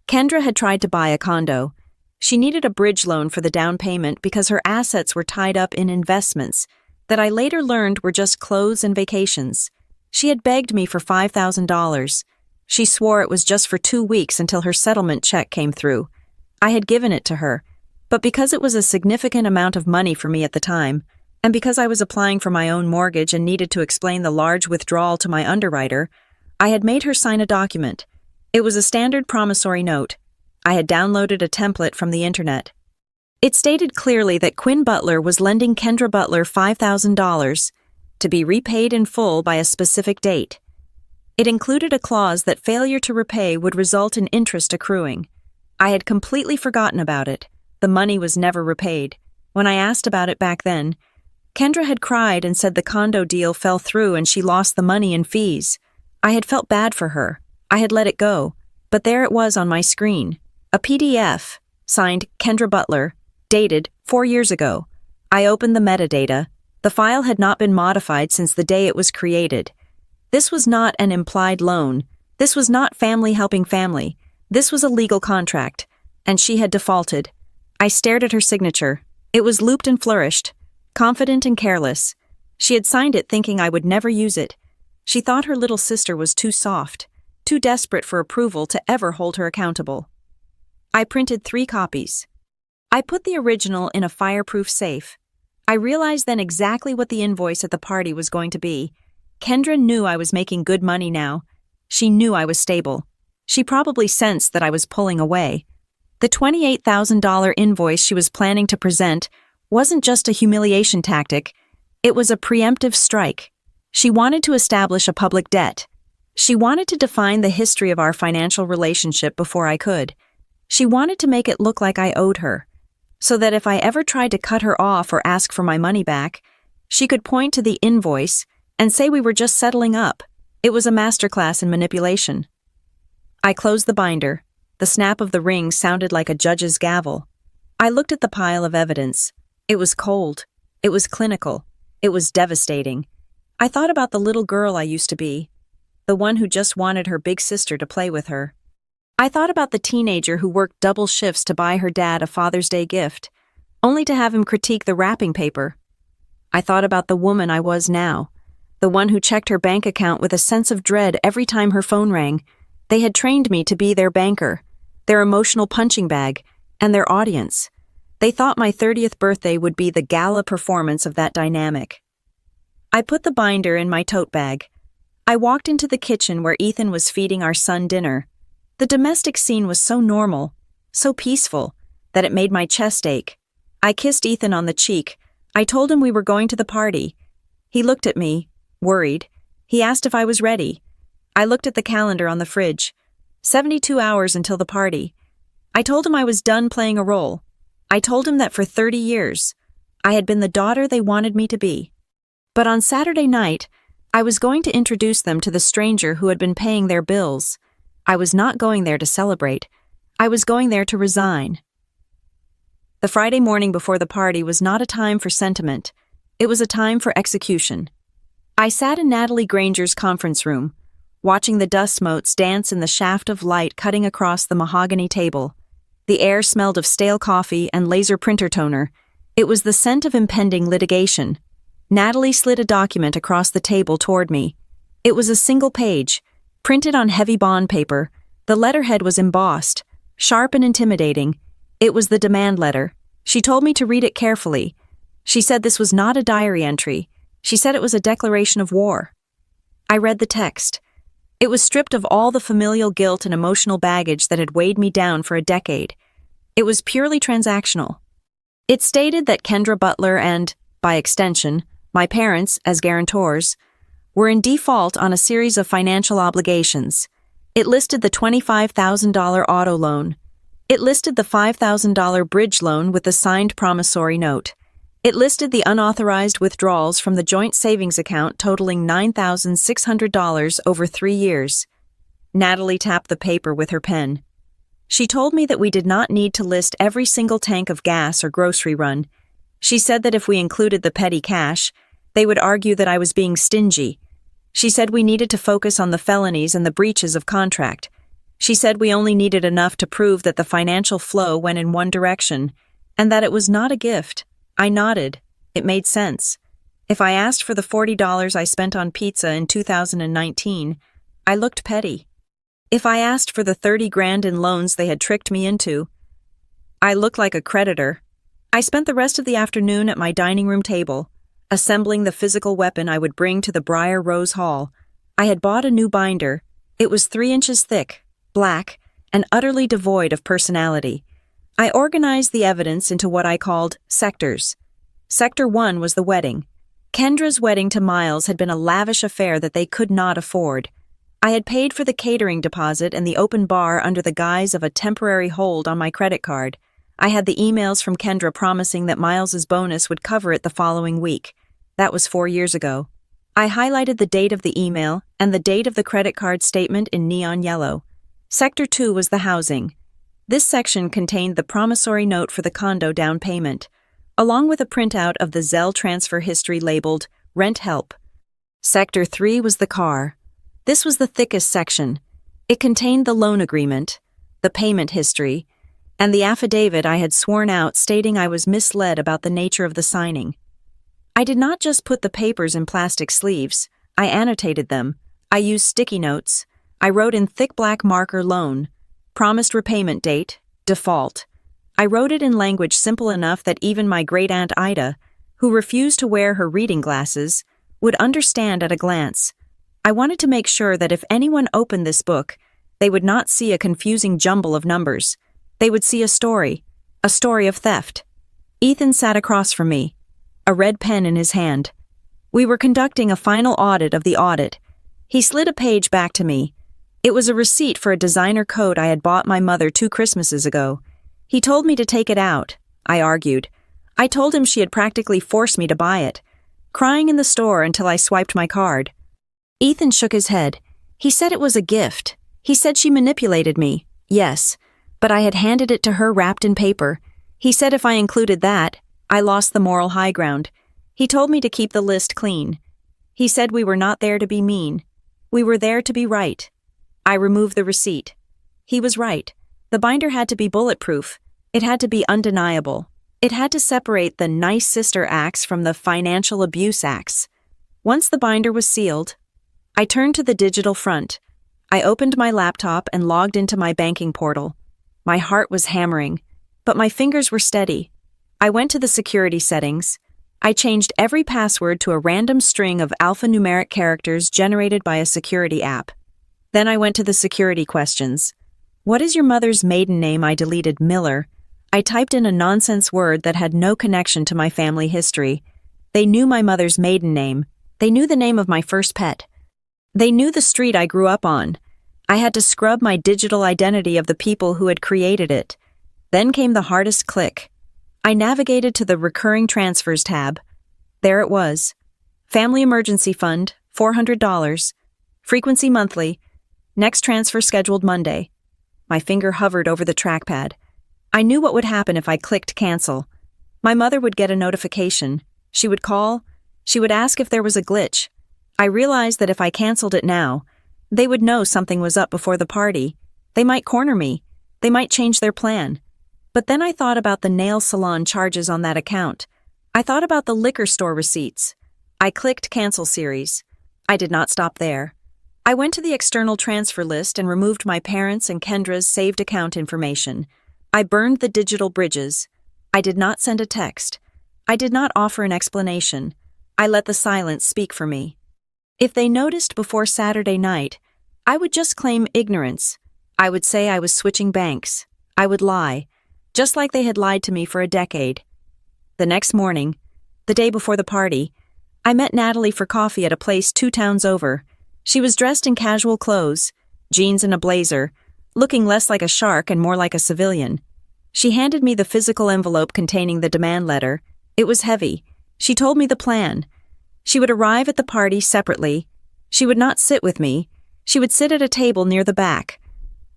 Kendra had tried to buy a condo. She needed a bridge loan for the down payment because her assets were tied up in investments that I later learned were just clothes and vacations. She had begged me for $5,000. She swore it was just for 2 weeks until her settlement check came through. I had given it to her, but because it was a significant amount of money for me at the time, and because I was applying for my own mortgage and needed to explain the large withdrawal to my underwriter, I had made her sign a document. It was a standard promissory note. I had downloaded a template from the internet. It stated clearly that Quinn Butler was lending Kendra Butler $5,000 to be repaid in full by a specific date. It included a clause that failure to repay would result in interest accruing. I had completely forgotten about it. The money was never repaid. When I asked about it back then, Kendra had cried and said the condo deal fell through and she lost the money in fees. I had felt bad for her. I had let it go, but there it was on my screen. A PDF, signed Kendra Butler, dated 4 years ago. I opened the metadata. The file had not been modified since the day it was created. This was not an implied loan. This was not family helping family. This was a legal contract, and she had defaulted. I stared at her signature. It was looped and flourished, confident and careless. She had signed it thinking I would never use it. She thought her little sister was too soft, too desperate for approval to ever hold her accountable. I printed 3 copies. I put the original in a fireproof safe. I realized then exactly what the invoice at the party was going to be. Kendra knew I was making good money now. She knew I was stable. She probably sensed that I was pulling away. The $28,000 invoice she was planning to present wasn't just a humiliation tactic. It was a preemptive strike. She wanted to establish a public debt. She wanted to define the history of our financial relationship before I could. She wanted to make it look like I owed her, so that if I ever tried to cut her off or ask for my money back, she could point to the invoice and say we were just settling up. It was a masterclass in manipulation. I closed the binder. The snap of the ring sounded like a judge's gavel. I looked at the pile of evidence. It was cold. It was clinical. It was devastating. I thought about the little girl I used to be, the one who just wanted her big sister to play with her. I thought about the teenager who worked double shifts to buy her dad a Father's Day gift, only to have him critique the wrapping paper. I thought about the woman I was now, the one who checked her bank account with a sense of dread every time her phone rang. They had trained me to be their banker, their emotional punching bag, and their audience. They thought my 30th birthday would be the gala performance of that dynamic. I put the binder in my tote bag. I walked into the kitchen where Ethan was feeding our son dinner. The domestic scene was so normal, so peaceful, that it made my chest ache. I kissed Ethan on the cheek, I told him we were going to the party. He looked at me, worried. He asked if I was ready. I looked at the calendar on the fridge. 72 hours until the party. I told him I was done playing a role. I told him that for 30 years, I had been the daughter they wanted me to be. But on Saturday night, I was going to introduce them to the stranger who had been paying their bills. I was not going there to celebrate. I was going there to resign. The Friday morning before the party was not a time for sentiment. It was a time for execution. I sat in Natalie Granger's conference room, watching the dust motes dance in the shaft of light cutting across the mahogany table. The air smelled of stale coffee and laser printer toner. It was the scent of impending litigation. Natalie slid a document across the table toward me. It was a single page, printed on heavy bond paper. The letterhead was embossed, sharp and intimidating. It was the demand letter. She told me to read it carefully. She said this was not a diary entry. She said it was a declaration of war. I read the text. It was stripped of all the familial guilt and emotional baggage that had weighed me down for a decade. It was purely transactional. It stated that Kendra Butler and, by extension, my parents, as guarantors, were in default on a series of financial obligations. It listed the $25,000 auto loan. It listed the $5,000 bridge loan with the signed promissory note. It listed the unauthorized withdrawals from the joint savings account totaling $9,600 over 3 years. Natalie tapped the paper with her pen. She told me that we did not need to list every single tank of gas or grocery run. She said that if we included the petty cash, they would argue that I was being stingy. She said we needed to focus on the felonies and the breaches of contract. She said we only needed enough to prove that the financial flow went in one direction, and that it was not a gift. I nodded. It made sense. If I asked for the $40 I spent on pizza in 2019, I looked petty. If I asked for the $30,000 in loans they had tricked me into, I looked like a creditor. I spent the rest of the afternoon at my dining room table, assembling the physical weapon I would bring to the Briar Rose Hall. I had bought a new binder. It was 3 inches thick, black, and utterly devoid of personality. I organized the evidence into what I called sectors. Sector 1 was the wedding. Kendra's wedding to Miles had been a lavish affair that they could not afford. I had paid for the catering deposit and the open bar under the guise of a temporary hold on my credit card. I had the emails from Kendra promising that Miles's bonus would cover it the following week. That was 4 years ago. I highlighted the date of the email and the date of the credit card statement in neon yellow. Sector 2 was the housing. This section contained the promissory note for the condo down payment, along with a printout of the Zelle transfer history labeled Rent Help. Sector 3 was the car. This was the thickest section. It contained the loan agreement, the payment history, and the affidavit I had sworn out stating I was misled about the nature of the signing. I did not just put the papers in plastic sleeves. I annotated them. I used sticky notes. I wrote in thick black marker loan, promised repayment date, default. I wrote it in language simple enough that even my great-aunt Ida, who refused to wear her reading glasses, would understand at a glance. I wanted to make sure that if anyone opened this book, they would not see a confusing jumble of numbers. They would see a story of theft. Ethan sat across from me, a red pen in his hand. We were conducting a final audit of the audit. He slid a page back to me. It was a receipt for a designer coat I had bought my mother 2 Christmases ago. He told me to take it out, I argued. I told him she had practically forced me to buy it, crying in the store until I swiped my card. Ethan shook his head. He said it was a gift. He said she manipulated me. Yes, but I had handed it to her wrapped in paper. He said if I included that, I lost the moral high ground. He told me to keep the list clean. He said we were not there to be mean. We were there to be right. I removed the receipt. He was right. The binder had to be bulletproof. It had to be undeniable. It had to separate the nice sister acts from the financial abuse acts. Once the binder was sealed, I turned to the digital front. I opened my laptop and logged into my banking portal. My heart was hammering, but my fingers were steady. I went to the security settings. I changed every password to a random string of alphanumeric characters generated by a security app. Then I went to the security questions. What is your mother's maiden name? I deleted Miller. I typed in a nonsense word that had no connection to my family history. They knew my mother's maiden name. They knew the name of my first pet. They knew the street I grew up on. I had to scrub my digital identity of the people who had created it. Then came the hardest click. I navigated to the recurring transfers tab. There it was. Family emergency fund, $400. Frequency monthly. Next transfer scheduled Monday. My finger hovered over the trackpad. I knew what would happen if I clicked cancel. My mother would get a notification. She would call. She would ask if there was a glitch. I realized that if I canceled it now, they would know something was up before the party. They might corner me. They might change their plan. But then I thought about the nail salon charges on that account. I thought about the liquor store receipts. I clicked cancel series. I did not stop there. I went to the external transfer list and removed my parents' and Kendra's saved account information. I burned the digital bridges. I did not send a text. I did not offer an explanation. I let the silence speak for me. If they noticed before Saturday night, I would just claim ignorance. I would say I was switching banks. I would lie, just like they had lied to me for a decade. The next morning, the day before the party, I met Natalie for coffee at a place 2 towns over. She was dressed in casual clothes, jeans and a blazer, looking less like a shark and more like a civilian. She handed me the physical envelope containing the demand letter. It was heavy. She told me the plan. She would arrive at the party separately. She would not sit with me. She would sit at a table near the back.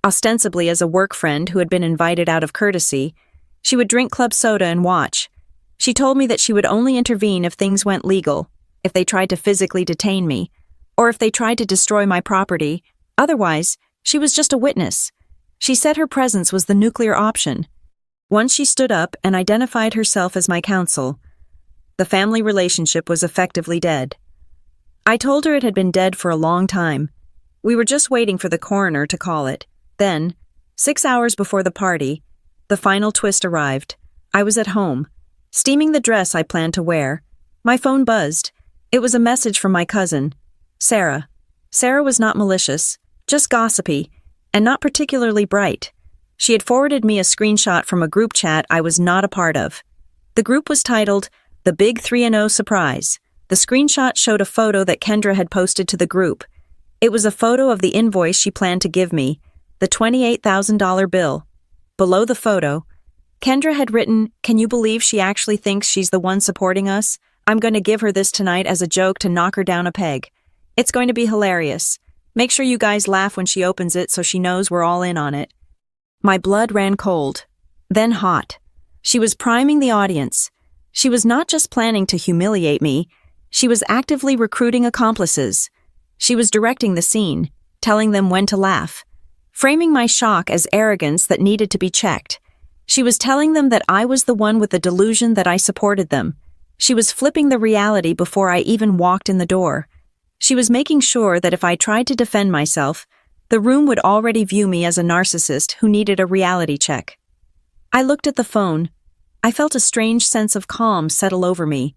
Ostensibly as a work friend who had been invited out of courtesy, she would drink club soda and watch. She told me that she would only intervene if things went legal, if they tried to physically detain me, or if they tried to destroy my property. Otherwise, she was just a witness. She said her presence was the nuclear option. Once she stood up and identified herself as my counsel, the family relationship was effectively dead. I told her it had been dead for a long time. We were just waiting for the coroner to call it. Then, 6 hours before the party, the final twist arrived. I was at home, steaming the dress I planned to wear. My phone buzzed. It was a message from my cousin, Sarah. Sarah was not malicious, just gossipy, and not particularly bright. She had forwarded me a screenshot from a group chat I was not a part of. The group was titled, The Big 3-0 Surprise. The screenshot showed a photo that Kendra had posted to the group. It was a photo of the invoice she planned to give me, the $28,000 bill. Below the photo, Kendra had written, "Can you believe she actually thinks she's the one supporting us? I'm going to give her this tonight as a joke to knock her down a peg. It's going to be hilarious. Make sure you guys laugh when she opens it so she knows we're all in on it." My blood ran cold, then hot. She was priming the audience. She was not just planning to humiliate me, she was actively recruiting accomplices. She was directing the scene, telling them when to laugh, framing my shock as arrogance that needed to be checked. She was telling them that I was the one with the delusion that I supported them. She was flipping the reality before I even walked in the door. She was making sure that if I tried to defend myself, the room would already view me as a narcissist who needed a reality check. I looked at the phone. I felt a strange sense of calm settle over me.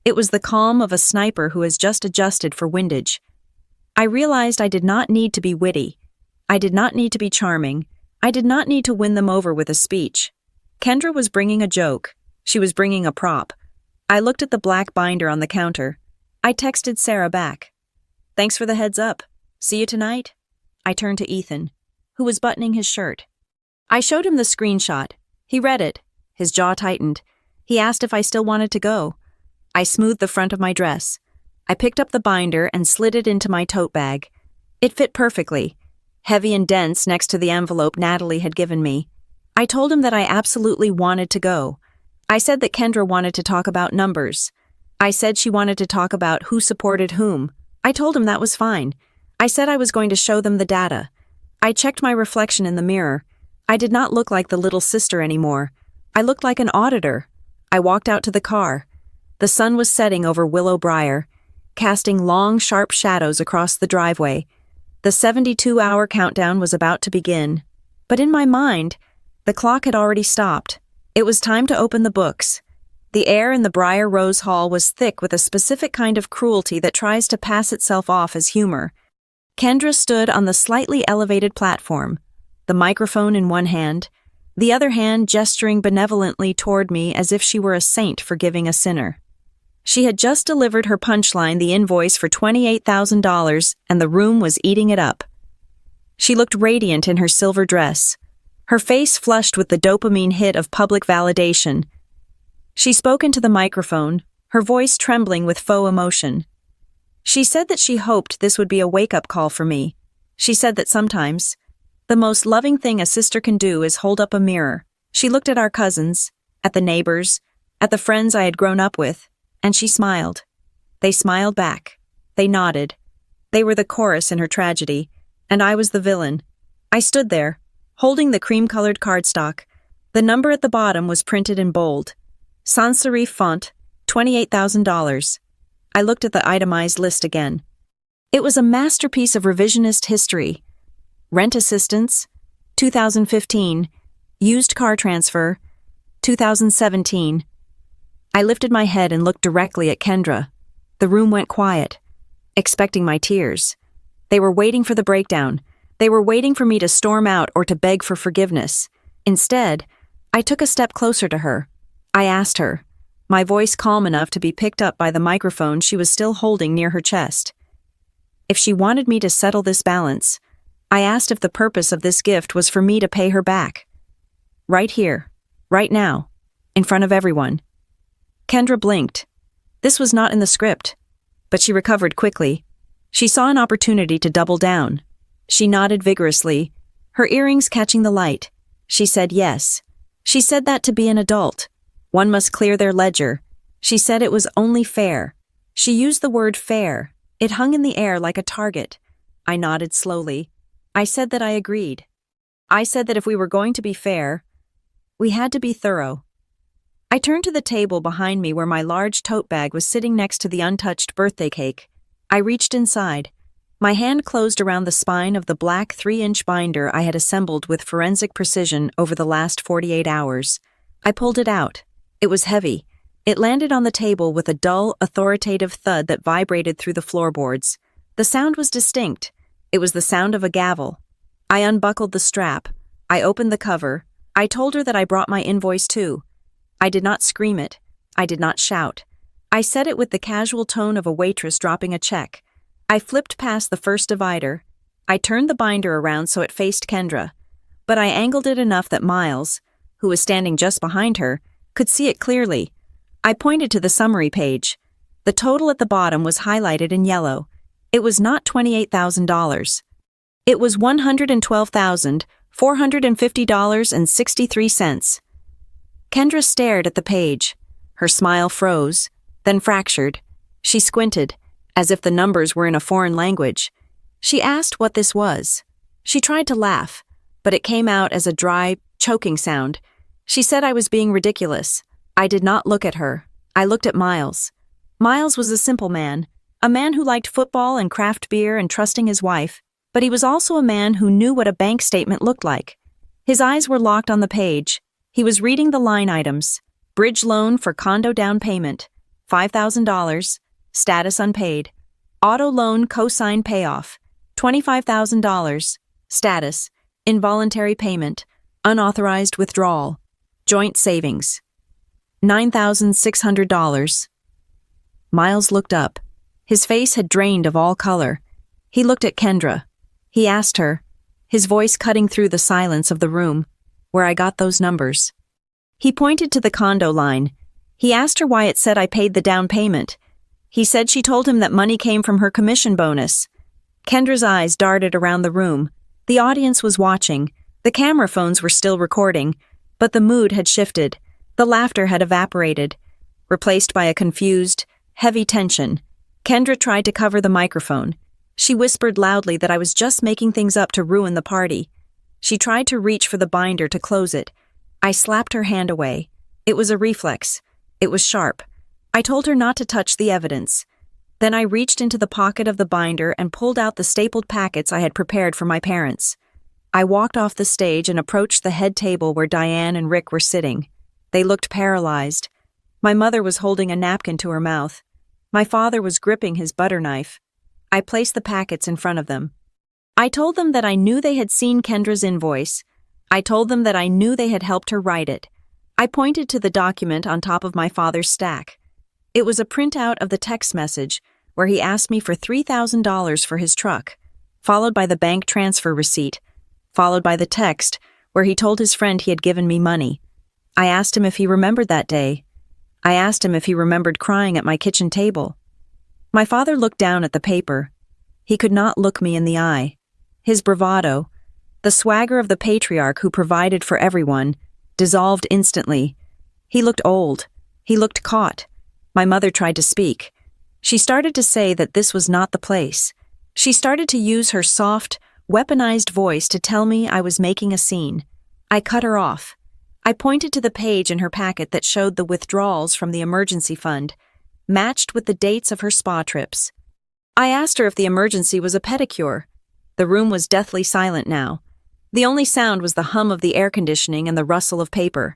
It was the calm of a sniper who has just adjusted for windage. I realized I did not need to be witty. I did not need to be charming. I did not need to win them over with a speech. Kendra was bringing a joke. She was bringing a prop. I looked at the black binder on the counter. I texted Sarah back. "Thanks for the heads up. See you tonight?" I turned to Ethan, who was buttoning his shirt. I showed him the screenshot. He read it. His jaw tightened. He asked if I still wanted to go. I smoothed the front of my dress. I picked up the binder and slid it into my tote bag. It fit perfectly, heavy and dense next to the envelope Natalie had given me. I told him that I absolutely wanted to go. I said that Kendra wanted to talk about numbers. I said she wanted to talk about who supported whom. I told him that was fine. I said I was going to show them the data. I checked my reflection in the mirror. I did not look like the little sister anymore. I looked like an auditor. I walked out to the car. The sun was setting over Willow Briar, casting long, sharp shadows across the driveway. The 72-hour countdown was about to begin. But in my mind, the clock had already stopped. It was time to open the books. The air in the Briar Rose Hall was thick with a specific kind of cruelty that tries to pass itself off as humor. Kendra stood on the slightly elevated platform, the microphone in one hand, the other hand gesturing benevolently toward me as if she were a saint forgiving a sinner. She had just delivered her punchline, the invoice for $28,000, and the room was eating it up. She looked radiant in her silver dress, her face flushed with the dopamine hit of public validation. She spoke into the microphone, her voice trembling with faux emotion. She said that she hoped this would be a wake-up call for me. She said that sometimes, the most loving thing a sister can do is hold up a mirror. She looked at our cousins, at the neighbors, at the friends I had grown up with, and she smiled. They smiled back. They nodded. They were the chorus in her tragedy, and I was the villain. I stood there, holding the cream-colored cardstock. The number at the bottom was printed in bold. Sans serif font, $28,000. I looked at the itemized list again. It was a masterpiece of revisionist history. Rent assistance, 2015. Used car transfer, 2017. I lifted my head and looked directly at Kendra. The room went quiet, expecting my tears. They were waiting for the breakdown. They were waiting for me to storm out or to beg for forgiveness. Instead, I took a step closer to her. I asked her, my voice calm enough to be picked up by the microphone she was still holding near her chest. If she wanted me to settle this balance, I asked if the purpose of this gift was for me to pay her back. Right here, right now, in front of everyone. Kendra blinked. This was not in the script, but she recovered quickly. She saw an opportunity to double down. She nodded vigorously, her earrings catching the light. She said yes. She said that to be an adult, one must clear their ledger. She said it was only fair. She used the word fair. It hung in the air like a target. I nodded slowly. I said that I agreed. I said that if we were going to be fair, we had to be thorough. I turned to the table behind me where my large tote bag was sitting next to the untouched birthday cake. I reached inside. My hand closed around the spine of the black 3-inch binder I had assembled with forensic precision over the last 48 hours. I pulled it out. It was heavy. It landed on the table with a dull, authoritative thud that vibrated through the floorboards. The sound was distinct. It was the sound of a gavel. I unbuckled the strap. I opened the cover. I told her that I brought my invoice too. I did not scream it. I did not shout. I said it with the casual tone of a waitress dropping a check. I flipped past the first divider. I turned the binder around so it faced Kendra, but I angled it enough that Miles, who was standing just behind her, could see it clearly. I pointed to the summary page. The total at the bottom was highlighted in yellow. It was not $28,000. It was $112,450.63. Kendra stared at the page. Her smile froze, then fractured. She squinted, as if the numbers were in a foreign language. She asked what this was. She tried to laugh, but it came out as a dry, choking sound. She said I was being ridiculous. I did not look at her. I looked at Miles. Miles was a simple man, a man who liked football and craft beer and trusting his wife, but he was also a man who knew what a bank statement looked like. His eyes were locked on the page. He was reading the line items. Bridge loan for condo down payment, $5,000, status unpaid. Auto loan cosign payoff, $25,000, status, involuntary payment, unauthorized withdrawal. Joint savings, $9,600. Miles looked up. His face had drained of all color. He looked at Kendra. He asked her, his voice cutting through the silence of the room, where I got those numbers. He pointed to the condo line. He asked her why it said I paid the down payment. He said she told him that money came from her commission bonus. Kendra's eyes darted around the room. The audience was watching. The camera phones were still recording. But the mood had shifted. The laughter had evaporated, replaced by a confused, heavy tension. Kendra tried to cover the microphone. She whispered loudly that I was just making things up to ruin the party. She tried to reach for the binder to close it. I slapped her hand away. It was a reflex. It was sharp. I told her not to touch the evidence. Then I reached into the pocket of the binder and pulled out the stapled packets I had prepared for my parents. I walked off the stage and approached the head table where Diane and Rick were sitting. They looked paralyzed. My mother was holding a napkin to her mouth. My father was gripping his butter knife. I placed the packets in front of them. I told them that I knew they had seen Kendra's invoice. I told them that I knew they had helped her write it. I pointed to the document on top of my father's stack. It was a printout of the text message where he asked me for $3,000 for his truck, followed by the bank transfer receipt, followed by the text where he told his friend he had given me money. I asked him if he remembered that day. I asked him if he remembered crying at my kitchen table. My father looked down at the paper. He could not look me in the eye. His bravado, the swagger of the patriarch who provided for everyone, dissolved instantly. He looked old. He looked caught. My mother tried to speak. She started to say that this was not the place. She started to use her soft, weaponized voice to tell me I was making a scene. I cut her off. I pointed to the page in her packet that showed the withdrawals from the emergency fund, matched with the dates of her spa trips. I asked her if the emergency was a pedicure. The room was deathly silent now. The only sound was the hum of the air conditioning and the rustle of paper.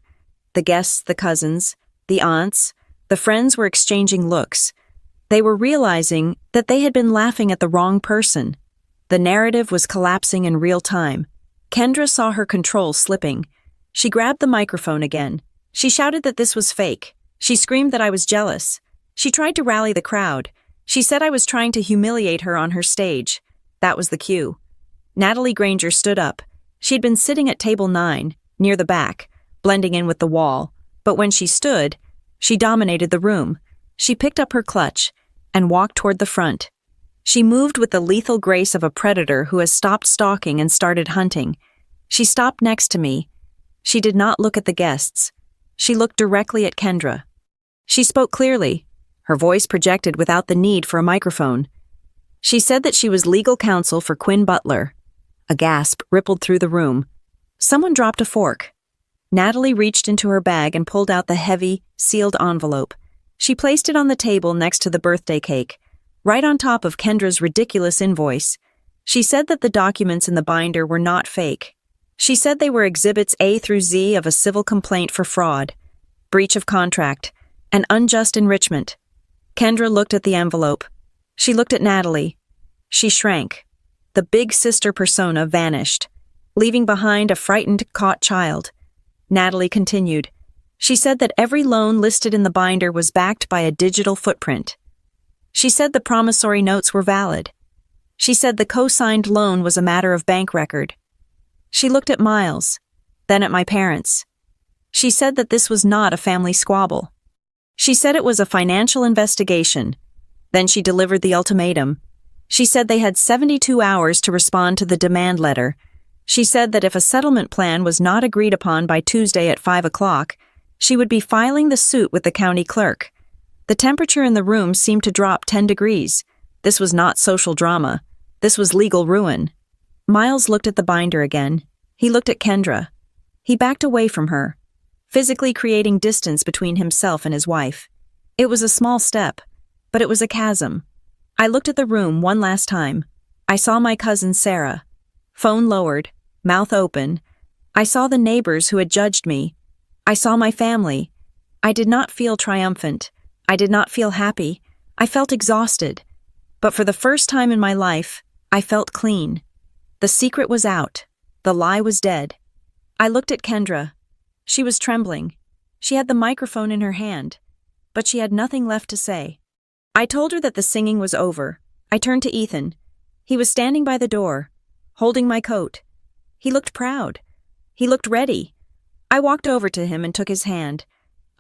The guests, the cousins, the aunts, the friends were exchanging looks. They were realizing that they had been laughing at the wrong person. The narrative was collapsing in real time. Kendra saw her control slipping. She grabbed the microphone again. She shouted that this was fake. She screamed that I was jealous. She tried to rally the crowd. She said I was trying to humiliate her on her stage. That was the cue. Natalie Granger stood up. She had been sitting at table 9, near the back, blending in with the wall. But when she stood, she dominated the room. She picked up her clutch and walked toward the front. She moved with the lethal grace of a predator who has stopped stalking and started hunting. She stopped next to me. She did not look at the guests. She looked directly at Kendra. She spoke clearly, her voice projected without the need for a microphone. She said that she was legal counsel for Quinn Butler. A gasp rippled through the room. Someone dropped a fork. Natalie reached into her bag and pulled out the heavy, sealed envelope. She placed it on the table next to the birthday cake, right on top of Kendra's ridiculous invoice. She said that the documents in the binder were not fake. She said they were exhibits A through Z of a civil complaint for fraud, breach of contract, and unjust enrichment. Kendra looked at the envelope. She looked at Natalie. She shrank. The big sister persona vanished, leaving behind a frightened, caught child. Natalie continued. She said that every loan listed in the binder was backed by a digital footprint. She said the promissory notes were valid. She said the co-signed loan was a matter of bank record. She looked at Miles, then at my parents. She said that this was not a family squabble. She said it was a financial investigation. Then she delivered the ultimatum. She said they had 72 hours to respond to the demand letter. She said that if a settlement plan was not agreed upon by Tuesday at 5 o'clock, she would be filing the suit with the county clerk. The temperature in the room seemed to drop 10 degrees. This was not social drama. This was legal ruin. Miles looked at the binder again. He looked at Kendra. He backed away from her, physically creating distance between himself and his wife. It was a small step, but it was a chasm. I looked at the room one last time. I saw my cousin Sarah. Phone lowered, mouth open. I saw the neighbors who had judged me. I saw my family. I did not feel triumphant. I did not feel happy. I felt exhausted. But for the first time in my life, I felt clean. The secret was out. The lie was dead. I looked at Kendra. She was trembling. She had the microphone in her hand, but she had nothing left to say. I told her that the singing was over. I turned to Ethan. He was standing by the door, holding my coat. He looked proud. He looked ready. I walked over to him and took his hand.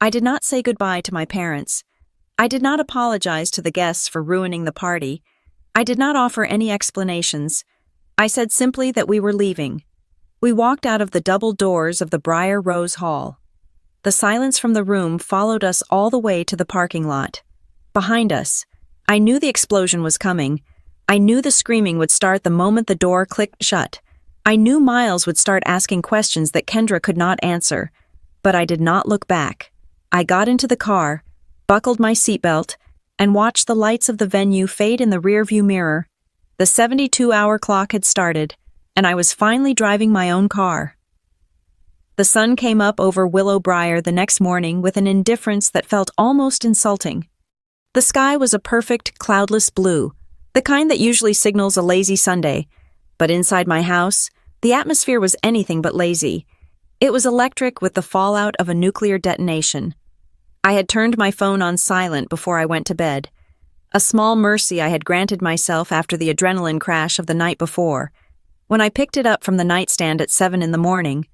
I did not say goodbye to my parents. I did not apologize to the guests for ruining the party. I did not offer any explanations. I said simply that we were leaving. We walked out of the double doors of the Briar Rose Hall. The silence from the room followed us all the way to the parking lot. Behind us, I knew the explosion was coming. I knew the screaming would start the moment the door clicked shut. I knew Miles would start asking questions that Kendra could not answer. But I did not look back. I got into the car, buckled my seatbelt, and watched the lights of the venue fade in the rearview mirror. The 72-hour clock had started, and I was finally driving my own car. The sun came up over Willow Briar the next morning with an indifference that felt almost insulting. The sky was a perfect, cloudless blue, the kind that usually signals a lazy Sunday. But inside my house, The atmosphere was anything but lazy. It was electric with the fallout of a nuclear detonation. I had turned my phone on silent before I went to bed. A small mercy I had granted myself after the adrenaline crash of the night before. When I picked it up from the nightstand at 7 in the morning,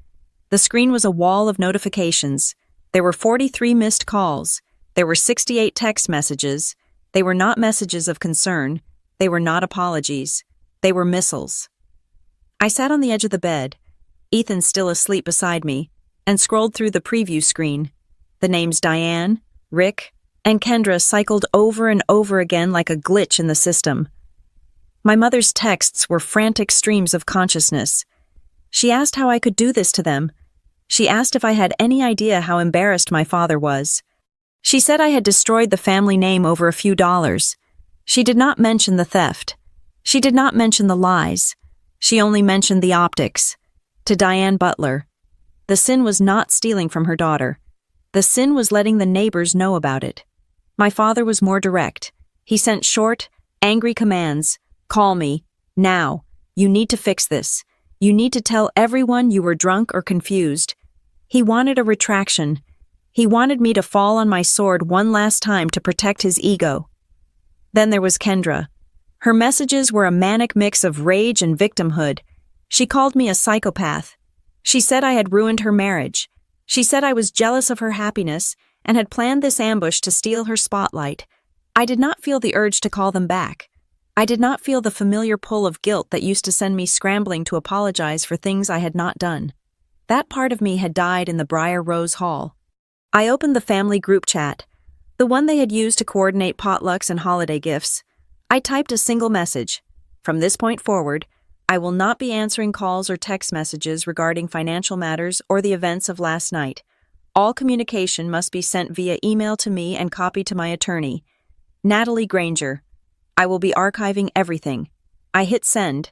the screen was a wall of notifications. There were 43 missed calls. There were 68 text messages. They were not messages of concern. They were not apologies. They were missiles. I sat on the edge of the bed, Ethan still asleep beside me, and scrolled through the preview screen. The names Diane, Rick, and Kendra cycled over and over again like a glitch in the system. My mother's texts were frantic streams of consciousness. She asked how I could do this to them. She asked if I had any idea how embarrassed my father was. She said I had destroyed the family name over a few dollars. She did not mention the theft. She did not mention the lies. She only mentioned the optics. To Diane Butler. The sin was not stealing from her daughter. The sin was letting the neighbors know about it. My father was more direct. He sent short, angry commands. Call me. Now. You need to fix this. You need to tell everyone you were drunk or confused. He wanted a retraction. He wanted me to fall on my sword one last time to protect his ego. Then there was Kendra. Her messages were a manic mix of rage and victimhood. She called me a psychopath. She said I had ruined her marriage. She said I was jealous of her happiness and had planned this ambush to steal her spotlight. I did not feel the urge to call them back. I did not feel the familiar pull of guilt that used to send me scrambling to apologize for things I had not done. That part of me had died in the Briar Rose Hall. I opened the family group chat, the one they had used to coordinate potlucks and holiday gifts. I typed a single message. From this point forward, I will not be answering calls or text messages regarding financial matters or the events of last night. All communication must be sent via email to me and copied to my attorney, Natalie Granger. I will be archiving everything. I hit send.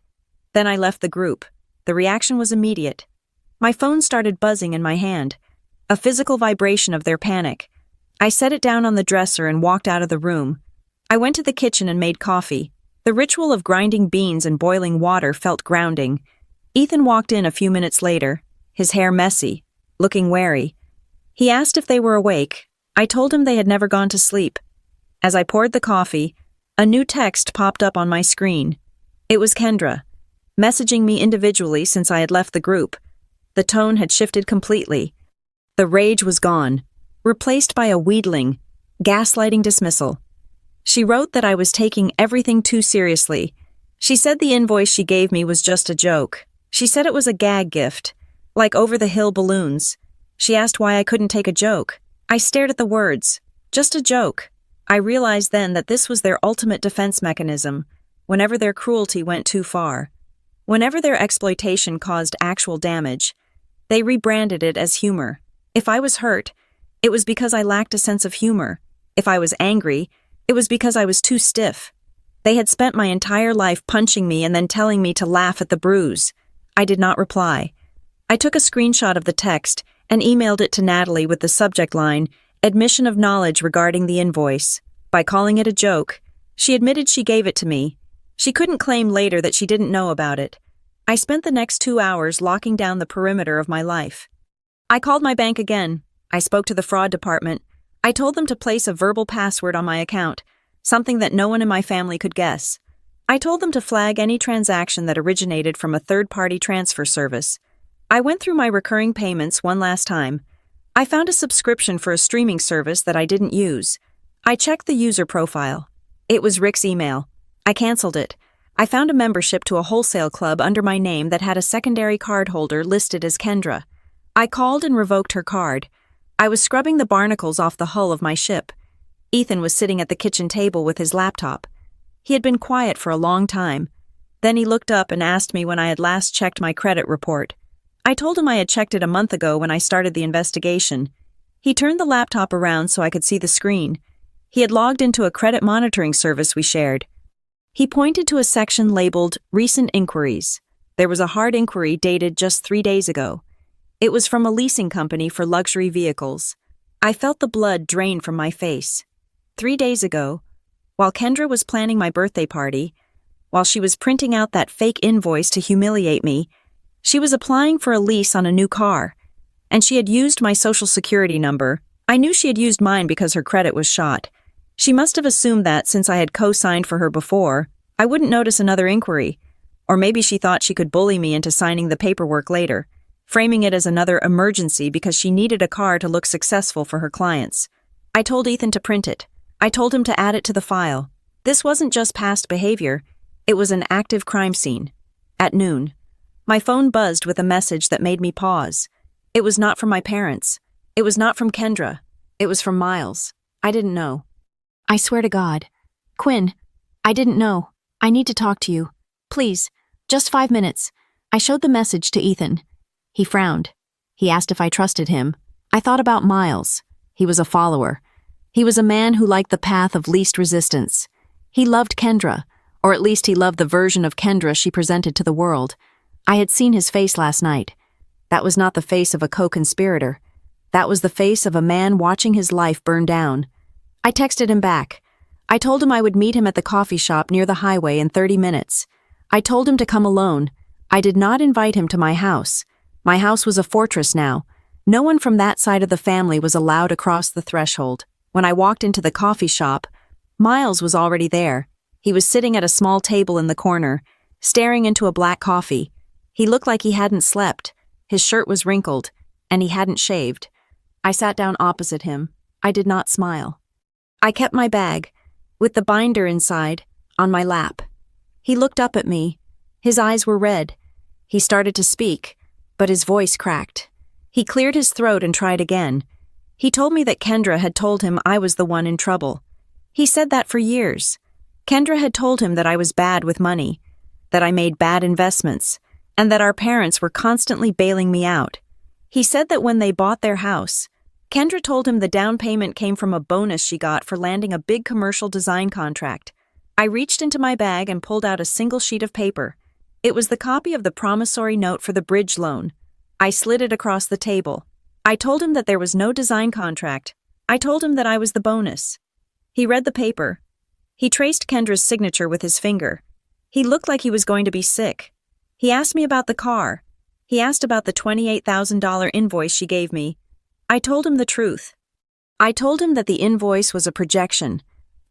Then I left the group. The reaction was immediate. My phone started buzzing in my hand, a physical vibration of their panic. I set it down on the dresser and walked out of the room. I went to the kitchen and made coffee. The ritual of grinding beans and boiling water felt grounding. Ethan walked in a few minutes later, his hair messy, looking wary. He asked if they were awake. I told him they had never gone to sleep. As I poured the coffee, a new text popped up on my screen. It was Kendra, messaging me individually since I had left the group. The tone had shifted completely. The rage was gone, replaced by a wheedling, gaslighting dismissal. She wrote that I was taking everything too seriously. She said the invoice she gave me was just a joke. She said it was a gag gift, like over-the-hill balloons. She asked why I couldn't take a joke. I stared at the words. Just a joke. I realized then that this was their ultimate defense mechanism, whenever their cruelty went too far. Whenever their exploitation caused actual damage, they rebranded it as humor. If I was hurt, it was because I lacked a sense of humor. If I was angry, it was because I was too stiff. They had spent my entire life punching me and then telling me to laugh at the bruise. I did not reply. I took a screenshot of the text and emailed it to Natalie with the subject line, admission of knowledge regarding the invoice. By calling it a joke, she admitted she gave it to me. She couldn't claim later that she didn't know about it. I spent the next 2 hours locking down the perimeter of my life. I called my bank again. I spoke to the fraud department. I told them to place a verbal password on my account, something that no one in my family could guess. I told them to flag any transaction that originated from a third-party transfer service. I went through my recurring payments one last time. I found a subscription for a streaming service that I didn't use. I checked the user profile. It was Rick's email. I canceled it. I found a membership to a wholesale club under my name that had a secondary card holder listed as Kendra. I called and revoked her card. I was scrubbing the barnacles off the hull of my ship. Ethan was sitting at the kitchen table with his laptop. He had been quiet for a long time. Then he looked up and asked me when I had last checked my credit report. I told him I had checked it a month ago when I started the investigation. He turned the laptop around so I could see the screen. He had logged into a credit monitoring service we shared. He pointed to a section labeled Recent Inquiries. There was a hard inquiry dated just 3 days ago. It was from a leasing company for luxury vehicles. I felt the blood drain from my face. 3 days ago, while Kendra was planning my birthday party, while she was printing out that fake invoice to humiliate me, She was applying for a lease on a new car, and she had used my social security number. I knew she had used mine because her credit was shot. She must have assumed that since I had co-signed for her before, I wouldn't notice another inquiry. Or maybe she thought she could bully me into signing the paperwork later, framing it as another emergency because she needed a car to look successful for her clients. I told Ethan to print it. I told him to add it to the file. This wasn't just past behavior, it was an active crime scene. At noon, my phone buzzed with a message that made me pause. It was not from my parents. It was not from Kendra. It was from Miles. I didn't know. I swear to God. Quinn, I didn't know. I need to talk to you. Please, just 5 minutes. I showed the message to Ethan. He frowned. He asked if I trusted him. I thought about Miles. He was a follower. He was a man who liked the path of least resistance. He loved Kendra, or at least he loved the version of Kendra she presented to the world. I had seen his face last night. That was not the face of a co-conspirator. That was the face of a man watching his life burn down. I texted him back. I told him I would meet him at the coffee shop near the highway in 30 minutes. I told him to come alone. I did not invite him to my house. My house was a fortress now. No one from that side of the family was allowed across the threshold. When I walked into the coffee shop, Miles was already there. He was sitting at a small table in the corner, staring into a black coffee. He looked like he hadn't slept. His shirt was wrinkled, and he hadn't shaved. I sat down opposite him. I did not smile. I kept my bag, with the binder inside, on my lap. He looked up at me. His eyes were red. He started to speak, but his voice cracked. He cleared his throat and tried again. He told me that Kendra had told him I was the one in trouble. He said that for years. Kendra had told him that I was bad with money, that I made bad investments, and that our parents were constantly bailing me out. He said that when they bought their house, Kendra told him the down payment came from a bonus she got for landing a big commercial design contract. I reached into my bag and pulled out a single sheet of paper. It was the copy of the promissory note for the bridge loan. I slid it across the table. I told him that there was no design contract. I told him that I was the bonus. He read the paper. He traced Kendra's signature with his finger. He looked like he was going to be sick. He asked me about the car. He asked about the $28,000 invoice she gave me. I told him the truth. I told him that the invoice was a projection.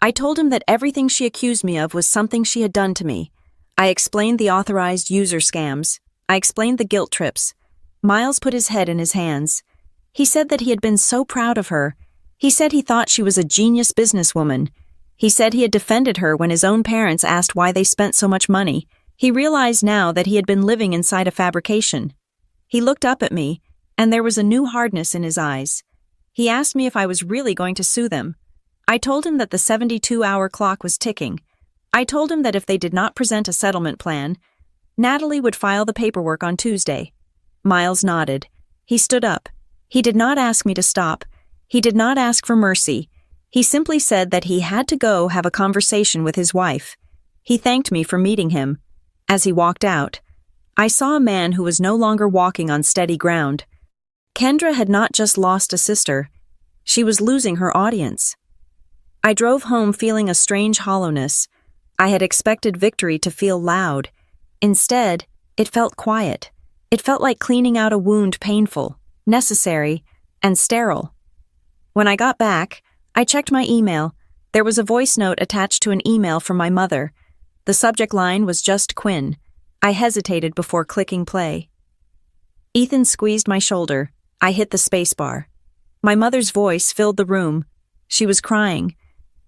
I told him that everything she accused me of was something she had done to me. I explained the authorized user scams. I explained the guilt trips. Miles put his head in his hands. He said that he had been so proud of her. He said he thought she was a genius businesswoman. He said he had defended her when his own parents asked why they spent so much money. He realized now that he had been living inside a fabrication. He looked up at me, and there was a new hardness in his eyes. He asked me if I was really going to sue them. I told him that the 72-hour clock was ticking. I told him that if they did not present a settlement plan, Natalie would file the paperwork on Tuesday. Miles nodded. He stood up. He did not ask me to stop. He did not ask for mercy. He simply said that he had to go have a conversation with his wife. He thanked me for meeting him. As he walked out, I saw a man who was no longer walking on steady ground. Kendra had not just lost a sister. She was losing her audience. I drove home feeling a strange hollowness. I had expected victory to feel loud. Instead, it felt quiet. It felt like cleaning out a wound, painful, necessary, and sterile. When I got back, I checked my email. There was a voice note attached to an email from my mother. The subject line was just Quinn. I hesitated before clicking play. Ethan squeezed my shoulder. I hit the spacebar. My mother's voice filled the room. She was crying.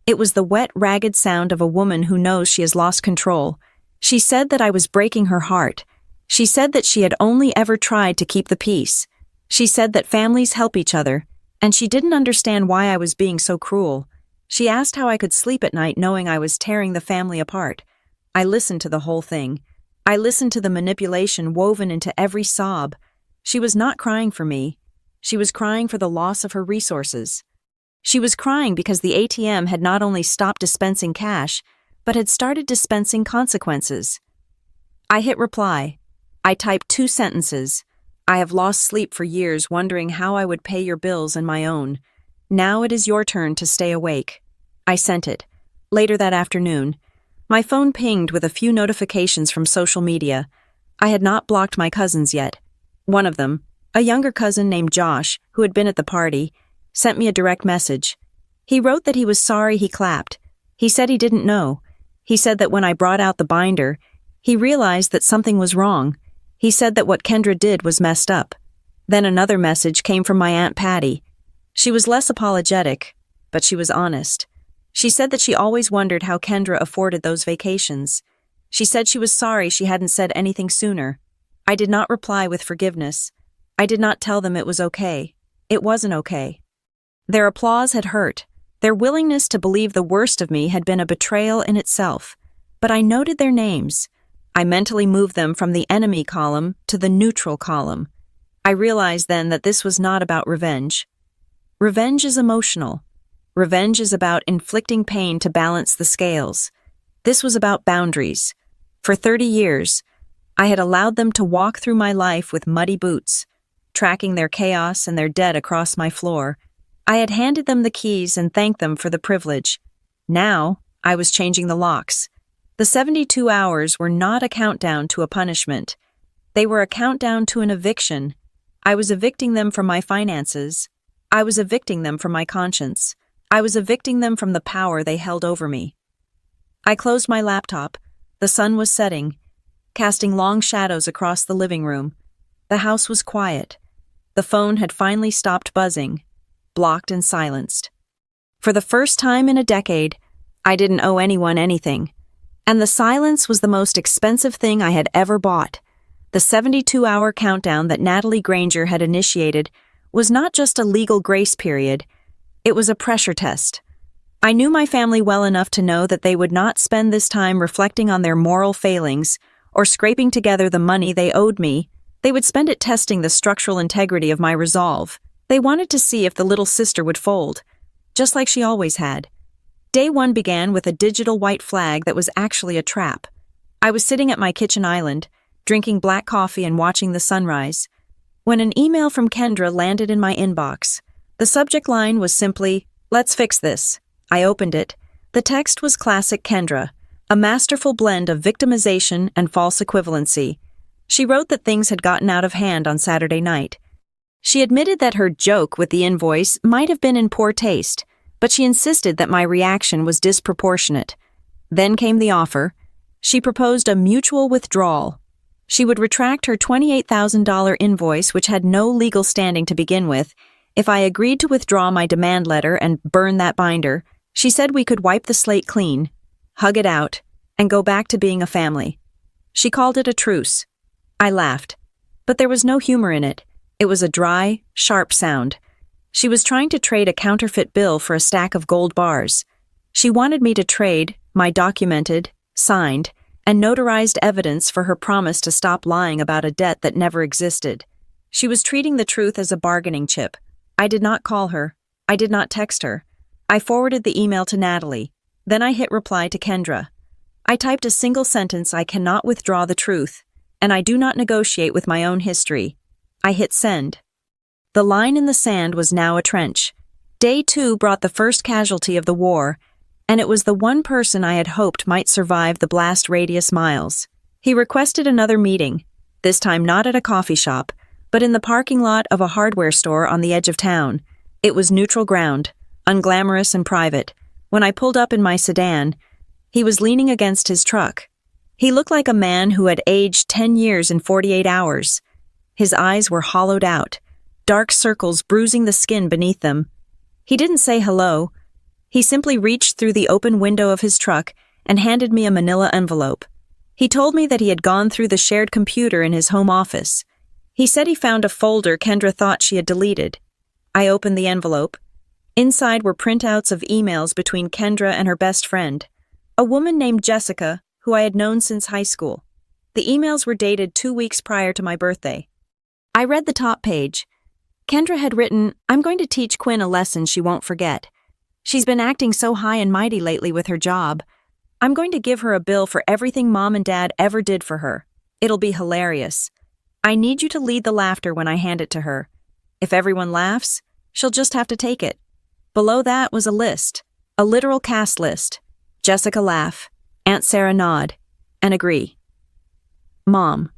It was the wet, ragged sound of a woman who knows she has lost control. She said that I was breaking her heart. She said that she had only ever tried to keep the peace. She said that families help each other, and she didn't understand why I was being so cruel. She asked how I could sleep at night knowing I was tearing the family apart. I listened to the whole thing. I listened to the manipulation woven into every sob. She was not crying for me. She was crying for the loss of her resources. She was crying because the ATM had not only stopped dispensing cash, but had started dispensing consequences. I hit reply. I typed 2 sentences. I have lost sleep for years wondering how I would pay your bills and my own. Now it is your turn to stay awake. I sent it. Later that afternoon, my phone pinged with a few notifications from social media. I had not blocked my cousins yet. One of them, a younger cousin named Josh, who had been at the party, sent me a direct message. He wrote that he was sorry he clapped. He said he didn't know. He said that when I brought out the binder, he realized that something was wrong. He said that what Kendra did was messed up. Then another message came from my Aunt Patty. She was less apologetic, but she was honest. She said that she always wondered how Kendra afforded those vacations. She said she was sorry she hadn't said anything sooner. I did not reply with forgiveness. I did not tell them it was okay. It wasn't okay. Their applause had hurt. Their willingness to believe the worst of me had been a betrayal in itself. But I noted their names. I mentally moved them from the enemy column to the neutral column. I realized then that this was not about revenge. Revenge is emotional. Revenge is about inflicting pain to balance the scales. This was about boundaries. For 30 years, I had allowed them to walk through my life with muddy boots, tracking their chaos and their debt across my floor. I had handed them the keys and thanked them for the privilege. Now, I was changing the locks. The 72 hours were not a countdown to a punishment. They were a countdown to an eviction. I was evicting them from my finances. I was evicting them from my conscience. I was evicting them from the power they held over me. I closed my laptop. The sun was setting, casting long shadows across the living room. The house was quiet. The phone had finally stopped buzzing, blocked and silenced. For the first time in a decade, I didn't owe anyone anything. And the silence was the most expensive thing I had ever bought. The 72-hour countdown that Natalie Granger had initiated was not just a legal grace period, it was a pressure test. I knew my family well enough to know that they would not spend this time reflecting on their moral failings or scraping together the money they owed me. They would spend it testing the structural integrity of my resolve. They wanted to see if the little sister would fold, just like she always had. Day one began with a digital white flag that was actually a trap. I was sitting at my kitchen island, drinking black coffee and watching the sunrise, when an email from Kendra landed in my inbox. The subject line was simply, "Let's fix this." I opened it. The text was classic Kendra, a masterful blend of victimization and false equivalency. She wrote that things had gotten out of hand on Saturday night. She admitted that her joke with the invoice might have been in poor taste, but she insisted that my reaction was disproportionate. Then came the offer. She proposed a mutual withdrawal. She would retract her $28,000 invoice, which had no legal standing to begin with, if I agreed to withdraw my demand letter and burn that binder. She said we could wipe the slate clean, hug it out, and go back to being a family. She called it a truce. I laughed, but there was no humor in it. It was a dry, sharp sound. She was trying to trade a counterfeit bill for a stack of gold bars. She wanted me to trade my documented, signed, and notarized evidence for her promise to stop lying about a debt that never existed. She was treating the truth as a bargaining chip. I did not call her. I did not text her. I forwarded the email to Natalie. Then I hit reply to Kendra. I typed a single sentence: "I cannot withdraw the truth, and I do not negotiate with my own history." I hit send. The line in the sand was now a trench. Day 2 brought the first casualty of the war, and it was the one person I had hoped might survive the blast radius miles. He requested another meeting, this time not at a coffee shop, but in the parking lot of a hardware store on the edge of town. It was neutral ground, unglamorous and private. When I pulled up in my sedan, he was leaning against his truck. He looked like a man who had aged 10 years in 48 hours. His eyes were hollowed out, dark circles bruising the skin beneath them. He didn't say hello. He simply reached through the open window of his truck and handed me a manila envelope. He told me that he had gone through the shared computer in his home office. He said he found a folder Kendra thought she had deleted. I opened the envelope. Inside were printouts of emails between Kendra and her best friend, a woman named Jessica, who I had known since high school. The emails were dated 2 weeks prior to my birthday. I read the top page. Kendra had written, "I'm going to teach Quinn a lesson she won't forget. She's been acting so high and mighty lately with her job. I'm going to give her a bill for everything Mom and Dad ever did for her. It'll be hilarious. I need you to lead the laughter when I hand it to her. If everyone laughs, she'll just have to take it." Below that was a list, a literal cast list. Jessica laugh, Aunt Sarah nod, and agree. Mom.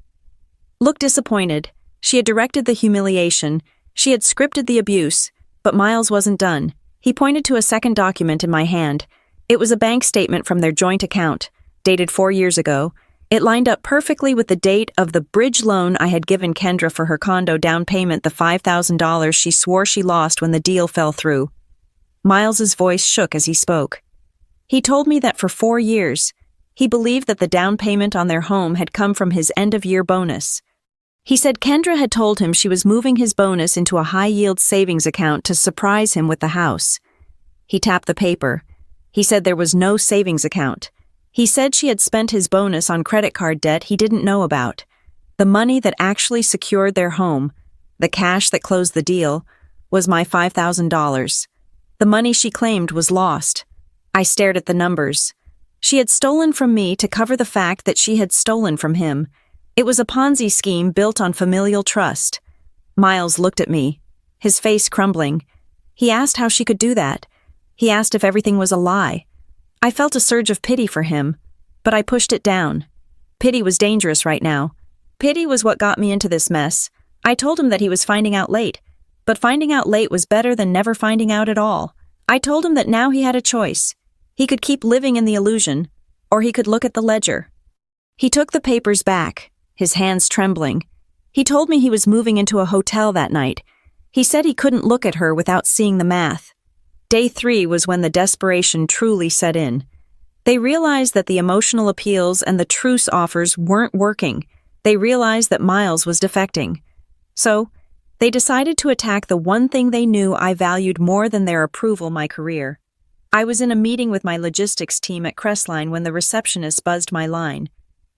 looked disappointed. She had directed the humiliation. She had scripted the abuse. But Miles wasn't done. He pointed to a second document in my hand. It was a bank statement from their joint account, dated 4 years ago. It lined up perfectly with the date of the bridge loan I had given Kendra for her condo down payment, the $5,000 she swore she lost when the deal fell through. Miles's voice shook as he spoke. He told me that for 4 years, he believed that the down payment on their home had come from his end-of-year bonus. He said Kendra had told him she was moving his bonus into a high-yield savings account to surprise him with the house. He tapped the paper. He said there was no savings account. He said she had spent his bonus on credit card debt he didn't know about. The money that actually secured their home, the cash that closed the deal, was my $5,000. The money she claimed was lost. I stared at the numbers. She had stolen from me to cover the fact that she had stolen from him. It was a Ponzi scheme built on familial trust. Miles looked at me, his face crumbling. He asked how she could do that. He asked if everything was a lie. I felt a surge of pity for him, but I pushed it down. Pity was dangerous right now. Pity was what got me into this mess. I told him that he was finding out late, but finding out late was better than never finding out at all. I told him that now he had a choice. He could keep living in the illusion, or he could look at the ledger. He took the papers back, his hands trembling. He told me he was moving into a hotel that night. He said he couldn't look at her without seeing the math. Day 3 was when the desperation truly set in. They realized that the emotional appeals and the truce offers weren't working. They realized that Miles was defecting. So, they decided to attack the one thing they knew I valued more than their approval: my career. I was in a meeting with my logistics team at Crestline when the receptionist buzzed my line.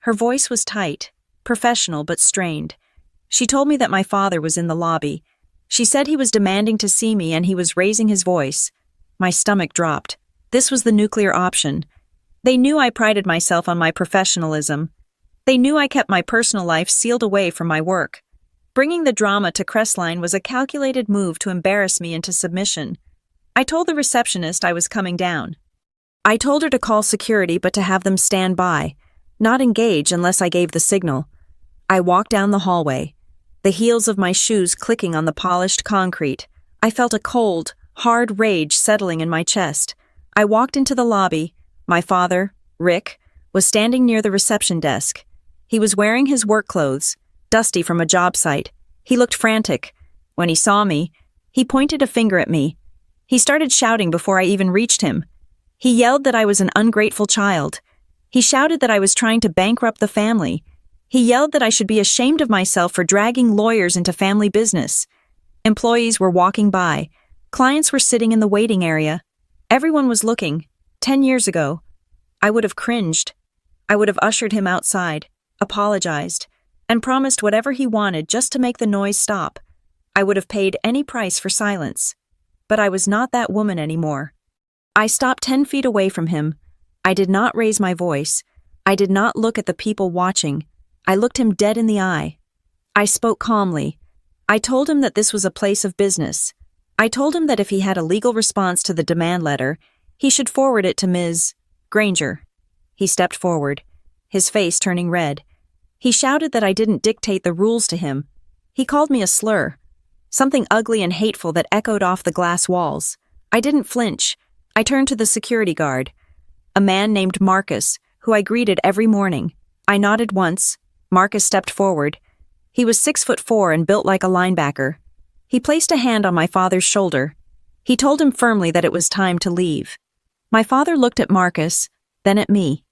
Her voice was tight, professional but strained. She told me that my father was in the lobby. She said he was demanding to see me and he was raising his voice. My stomach dropped. This was the nuclear option. They knew I prided myself on my professionalism. They knew I kept my personal life sealed away from my work. Bringing the drama to Crestline was a calculated move to embarrass me into submission. I told the receptionist I was coming down. I told her to call security but to have them stand by, not engage unless I gave the signal. I walked down the hallway, the heels of my shoes clicking on the polished concrete. I felt a cold, hard rage settling in my chest. I walked into the lobby. My father, Rick, was standing near the reception desk. He was wearing his work clothes, dusty from a job site. He looked frantic. When he saw me, he pointed a finger at me. He started shouting before I even reached him. He yelled that I was an ungrateful child. He shouted that I was trying to bankrupt the family. He yelled that I should be ashamed of myself for dragging lawyers into family business. Employees were walking by. Clients were sitting in the waiting area. Everyone was looking. 10 years ago, I would have cringed. I would have ushered him outside, apologized, and promised whatever he wanted just to make the noise stop. I would have paid any price for silence. But I was not that woman anymore. I stopped 10 feet away from him. I did not raise my voice. I did not look at the people watching. I looked him dead in the eye. I spoke calmly. I told him that this was a place of business. I told him that if he had a legal response to the demand letter, he should forward it to Ms. Granger. He stepped forward, his face turning red. He shouted that I didn't dictate the rules to him. He called me a slur, something ugly and hateful that echoed off the glass walls. I didn't flinch. I turned to the security guard, a man named Marcus, who I greeted every morning. I nodded once. Marcus stepped forward. He was 6'4" and built like a linebacker. He placed a hand on my father's shoulder. He told him firmly that it was time to leave. My father looked at Marcus, then at me.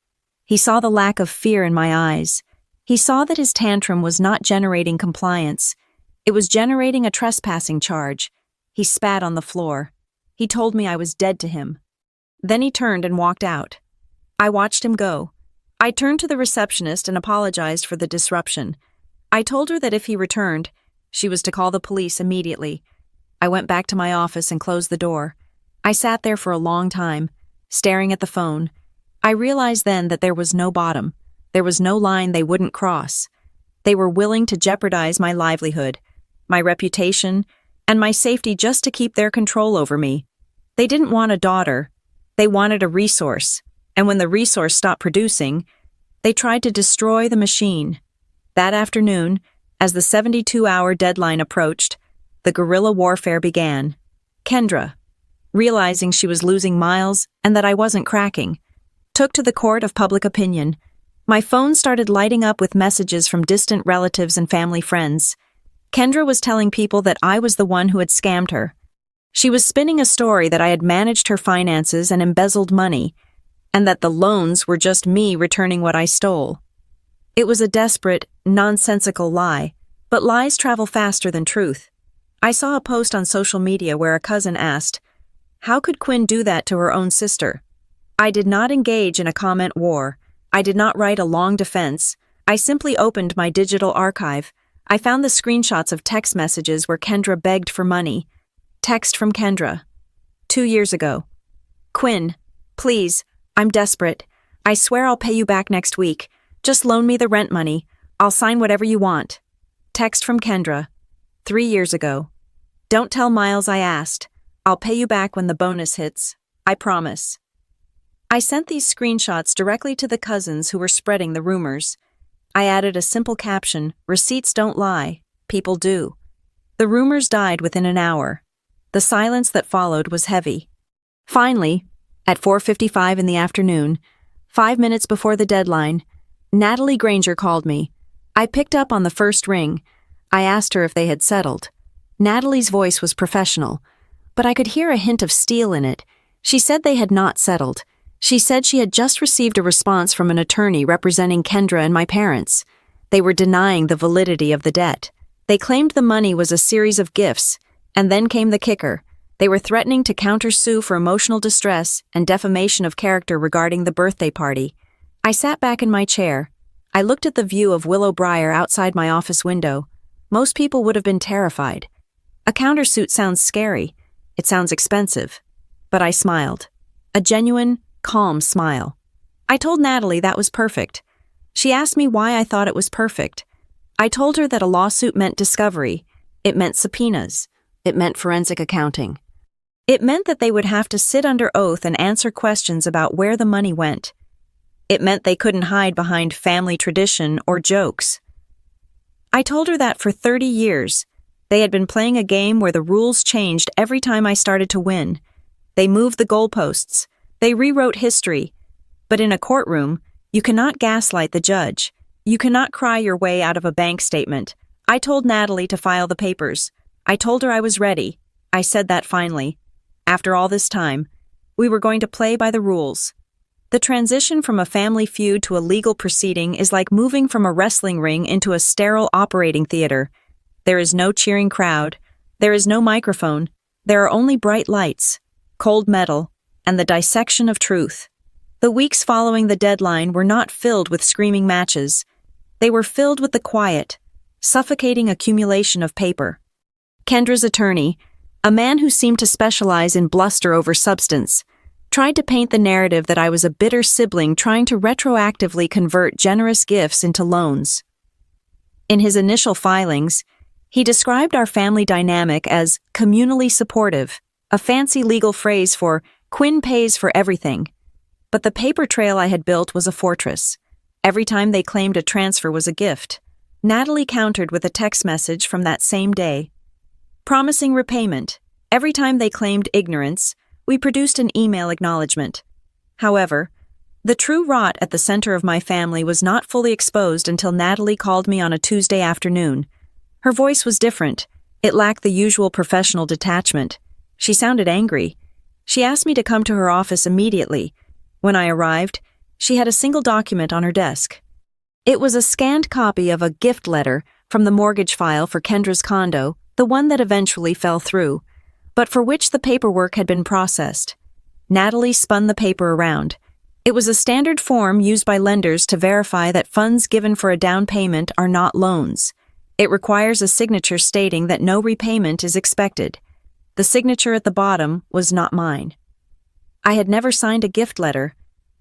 He saw the lack of fear in my eyes. He saw that his tantrum was not generating compliance. It was generating a trespassing charge. He spat on the floor. He told me I was dead to him. Then he turned and walked out. I watched him go. I turned to the receptionist and apologized for the disruption. I told her that if he returned, she was to call the police immediately. I went back to my office and closed the door. I sat there for a long time, staring at the phone. I realized then that there was no bottom. There was no line they wouldn't cross. They were willing to jeopardize my livelihood, my reputation, and my safety just to keep their control over me. They didn't want a daughter. They wanted a resource. And when the resource stopped producing, they tried to destroy the machine. That afternoon, As the 72-hour deadline approached, the guerrilla warfare began. Kendra, realizing she was losing miles and that I wasn't cracking, took to the court of public opinion. My phone started lighting up with messages from distant relatives and family friends. Kendra was telling people that I was the one who had scammed her. She was spinning a story that I had managed her finances and embezzled money, and that the loans were just me returning what I stole. It was a desperate, nonsensical lie, but lies travel faster than truth. I saw a post on social media where a cousin asked, "How could Quinn do that to her own sister?" I did not engage in a comment war. I did not write a long defense. I simply opened my digital archive. I found the screenshots of text messages where Kendra begged for money. Text from Kendra. 2 years ago. "Quinn, please, I'm desperate. I swear I'll pay you back next week. Just loan me the rent money. I'll sign whatever you want." Text from Kendra. 3 years ago. "Don't tell Miles I asked. I'll pay you back when the bonus hits. I promise." I sent these screenshots directly to the cousins who were spreading the rumors. I added a simple caption, "Receipts don't lie, people do." The rumors died within an hour. The silence that followed was heavy. Finally, at 4:55 in the afternoon, 5 minutes before the deadline, Natalie Granger called me. I picked up on the first ring. I asked her if they had settled. Natalie's voice was professional, but I could hear a hint of steel in it. She said they had not settled. She said she had just received a response from an attorney representing Kendra and my parents. They were denying the validity of the debt. They claimed the money was a series of gifts, and then came the kicker. They were threatening to countersue for emotional distress and defamation of character regarding the birthday party. I sat back in my chair. I looked at the view of Willow Briar outside my office window. Most people would have been terrified. A countersuit sounds scary. It sounds expensive. But I smiled. A genuine, calm smile. I told Natalie that was perfect. She asked me why I thought it was perfect. I told her that a lawsuit meant discovery. It meant subpoenas. It meant forensic accounting. It meant that they would have to sit under oath and answer questions about where the money went. It meant they couldn't hide behind family tradition or jokes. I told her that for 30 years, they had been playing a game where the rules changed every time I started to win. They moved the goalposts. They rewrote history. But in a courtroom, you cannot gaslight the judge. You cannot cry your way out of a bank statement. I told Natalie to file the papers. I told her I was ready. I said that finally. After all this time, we were going to play by the rules. The transition from a family feud to a legal proceeding is like moving from a wrestling ring into a sterile operating theater. There is no cheering crowd. There is no microphone. There are only bright lights, cold metal, and the dissection of truth. The weeks following the deadline were not filled with screaming matches. They were filled with the quiet, suffocating accumulation of paper. Kendra's attorney, a man who seemed to specialize in bluster over substance, tried to paint the narrative that I was a bitter sibling trying to retroactively convert generous gifts into loans. In his initial filings, he described our family dynamic as communally supportive, a fancy legal phrase for Quinn pays for everything. But the paper trail I had built was a fortress. Every time they claimed a transfer was a gift, Natalie countered with a text message from that same day, promising repayment. Every time they claimed ignorance, we produced an email acknowledgement. However, the true rot at the center of my family was not fully exposed until Natalie called me on a Tuesday afternoon. Her voice was different. It lacked the usual professional detachment. She sounded angry. She asked me to come to her office immediately. When I arrived, she had a single document on her desk. It was a scanned copy of a gift letter from the mortgage file for Kendra's condo, the one that eventually fell through, but for which the paperwork had been processed. Natalie spun the paper around. It was a standard form used by lenders to verify that funds given for a down payment are not loans. It requires a signature stating that no repayment is expected. The signature at the bottom was not mine. I had never signed a gift letter.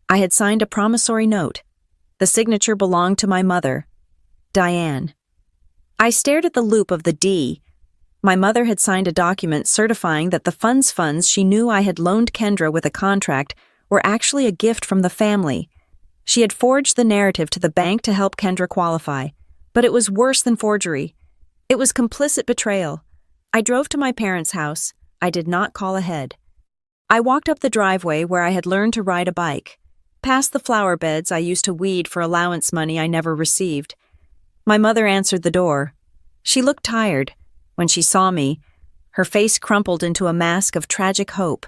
I had signed a promissory note. The signature belonged to my mother, Diane. I stared at the loop of the D. My mother had signed a document certifying that the funds she knew I had loaned Kendra with a contract were actually a gift from the family. She had forged the narrative to the bank to help Kendra qualify. But it was worse than forgery. It was complicit betrayal. I drove to my parents' house. I did not call ahead. I walked up the driveway where I had learned to ride a bike, past the flower beds I used to weed for allowance money I never received. My mother answered the door. She looked tired. When she saw me, her face crumpled into a mask of tragic hope.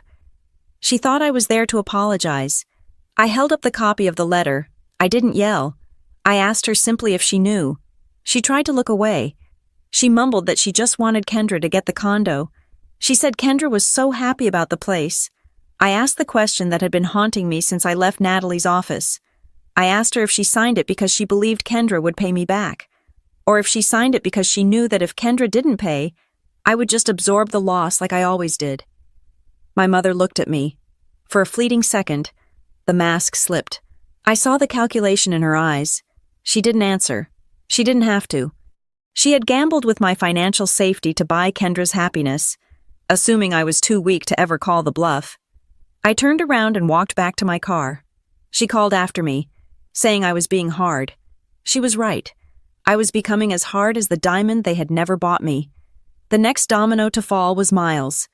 She thought I was there to apologize. I held up the copy of the letter. I didn't yell. I asked her simply if she knew. She tried to look away. She mumbled that she just wanted Kendra to get the condo. She said Kendra was so happy about the place. I asked the question that had been haunting me since I left Natalie's office. I asked her if she signed it because she believed Kendra would pay me back, or if she signed it because she knew that if Kendra didn't pay, I would just absorb the loss like I always did. My mother looked at me. For a fleeting second, the mask slipped. I saw the calculation in her eyes. She didn't answer. She didn't have to. She had gambled with my financial safety to buy Kendra's happiness, assuming I was too weak to ever call the bluff. I turned around and walked back to my car. She called after me, saying I was being hard. She was right. I was becoming as hard as the diamond they had never bought me. The next domino to fall was Miles.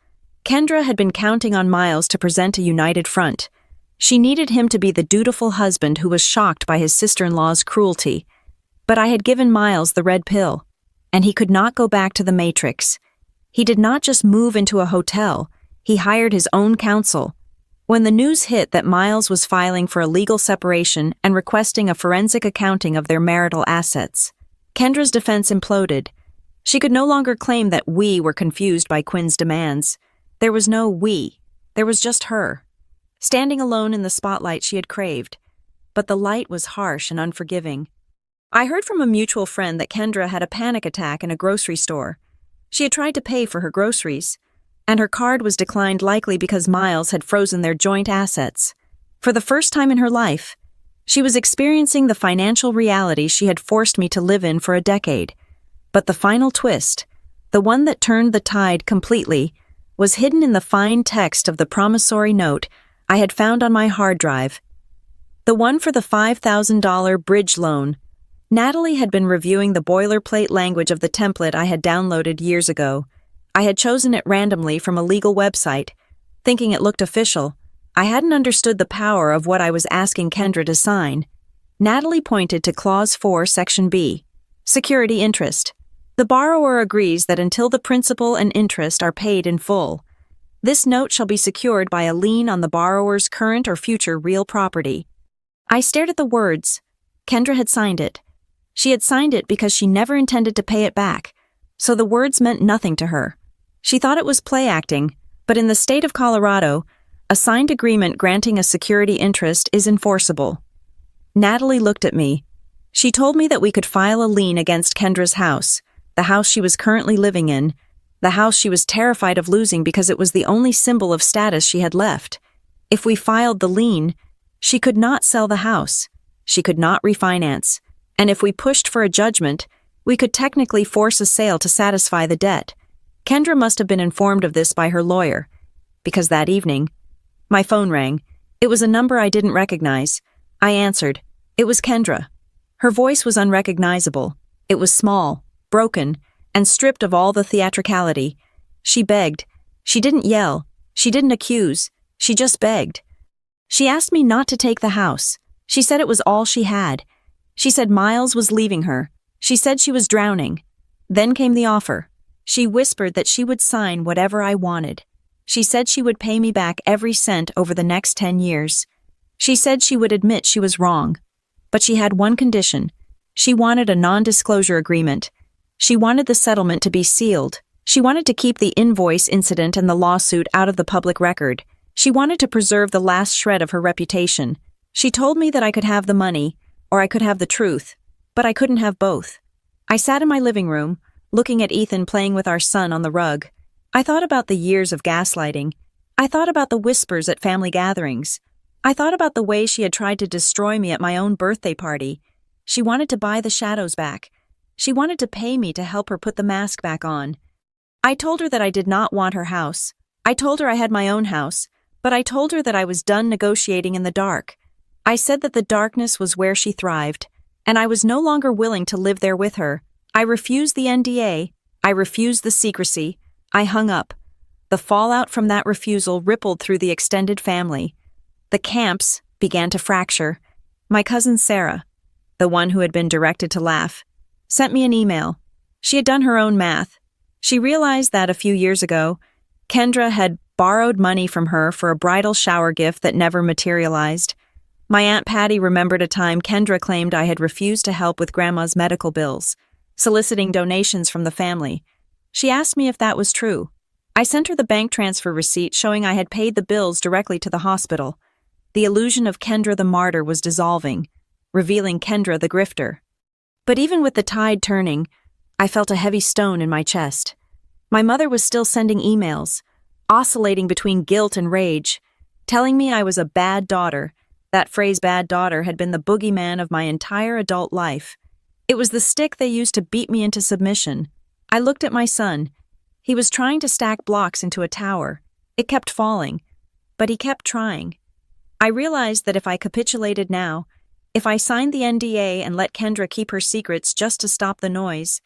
Kendra had been counting on Miles to present a united front. She needed him to be the dutiful husband who was shocked by his sister-in-law's cruelty. But I had given Miles the red pill, and he could not go back to the Matrix. He did not just move into a hotel. He hired his own counsel. When the news hit that Miles was filing for a legal separation and requesting a forensic accounting of their marital assets, Kendra's defense imploded. She could no longer claim that we were confused by Quinn's demands. There was no we. There was just her, standing alone in the spotlight she had craved. But the light was harsh and unforgiving. I heard from a mutual friend that Kendra had a panic attack in a grocery store. She had tried to pay for her groceries, and her card was declined likely because Miles had frozen their joint assets. For the first time in her life, she was experiencing the financial reality she had forced me to live in for a decade. But the final twist, the one that turned the tide completely, was hidden in the fine text of the promissory note I had found on my hard drive. The one for the $5,000 bridge loan. Natalie had been reviewing the boilerplate language of the template I had downloaded years ago. I had chosen it randomly from a legal website, thinking it looked official. I hadn't understood the power of what I was asking Kendra to sign. Natalie pointed to Clause 4, Section B, Security Interest. The borrower agrees that until the principal and interest are paid in full, this note shall be secured by a lien on the borrower's current or future real property. I stared at the words. Kendra had signed it. She had signed it because she never intended to pay it back, so the words meant nothing to her. She thought it was play acting, but in the state of Colorado, a signed agreement granting a security interest is enforceable. Natalie looked at me. She told me that we could file a lien against Kendra's house, the house she was currently living in, the house she was terrified of losing because it was the only symbol of status she had left. If we filed the lien, she could not sell the house. She could not refinance. And if we pushed for a judgment, we could technically force a sale to satisfy the debt. Kendra must have been informed of this by her lawyer, because that evening, my phone rang. It was a number I didn't recognize. I answered. It was Kendra. Her voice was unrecognizable. It was small, broken, and stripped of all the theatricality. She begged. She didn't yell. She didn't accuse. She just begged. She asked me not to take the house. She said it was all she had. She said Miles was leaving her. She said she was drowning. Then came the offer. She whispered that she would sign whatever I wanted. She said she would pay me back every cent over the next 10 years. She said she would admit she was wrong. But she had one condition. She wanted a non-disclosure agreement. She wanted the settlement to be sealed. She wanted to keep the invoice incident and the lawsuit out of the public record. She wanted to preserve the last shred of her reputation. She told me that I could have the money, or I could have the truth, but I couldn't have both. I sat in my living room, looking at Ethan playing with our son on the rug. I thought about the years of gaslighting. I thought about the whispers at family gatherings. I thought about the way she had tried to destroy me at my own birthday party. She wanted to buy the shadows back. She wanted to pay me to help her put the mask back on. I told her that I did not want her house. I told her I had my own house, but I told her that I was done negotiating in the dark. I said that the darkness was where she thrived. and I was no longer willing to live there with her. I refused the NDA. I refused the secrecy. I hung up. The fallout from that refusal rippled through the extended family. The camps began to fracture. My cousin Sarah, the one who had been directed to laugh, sent me an email. She had done her own math. She realized that a few years ago, Kendra had borrowed money from her for a bridal shower gift that never materialized. My Aunt Patty remembered a time Kendra claimed I had refused to help with Grandma's medical bills, soliciting donations from the family. She asked me if that was true. I sent her the bank transfer receipt showing I had paid the bills directly to the hospital. The illusion of Kendra the martyr was dissolving, revealing Kendra the grifter. But even with the tide turning, I felt a heavy stone in my chest. My mother was still sending emails, oscillating between guilt and rage, telling me I was a bad daughter. That phrase bad daughter had been the boogeyman of my entire adult life. It was the stick they used to beat me into submission. I looked at my son. He was trying to stack blocks into a tower. It kept falling, but he kept trying. I realized that if I capitulated now, if I signed the NDA and let Kendra keep her secrets just to stop the noise,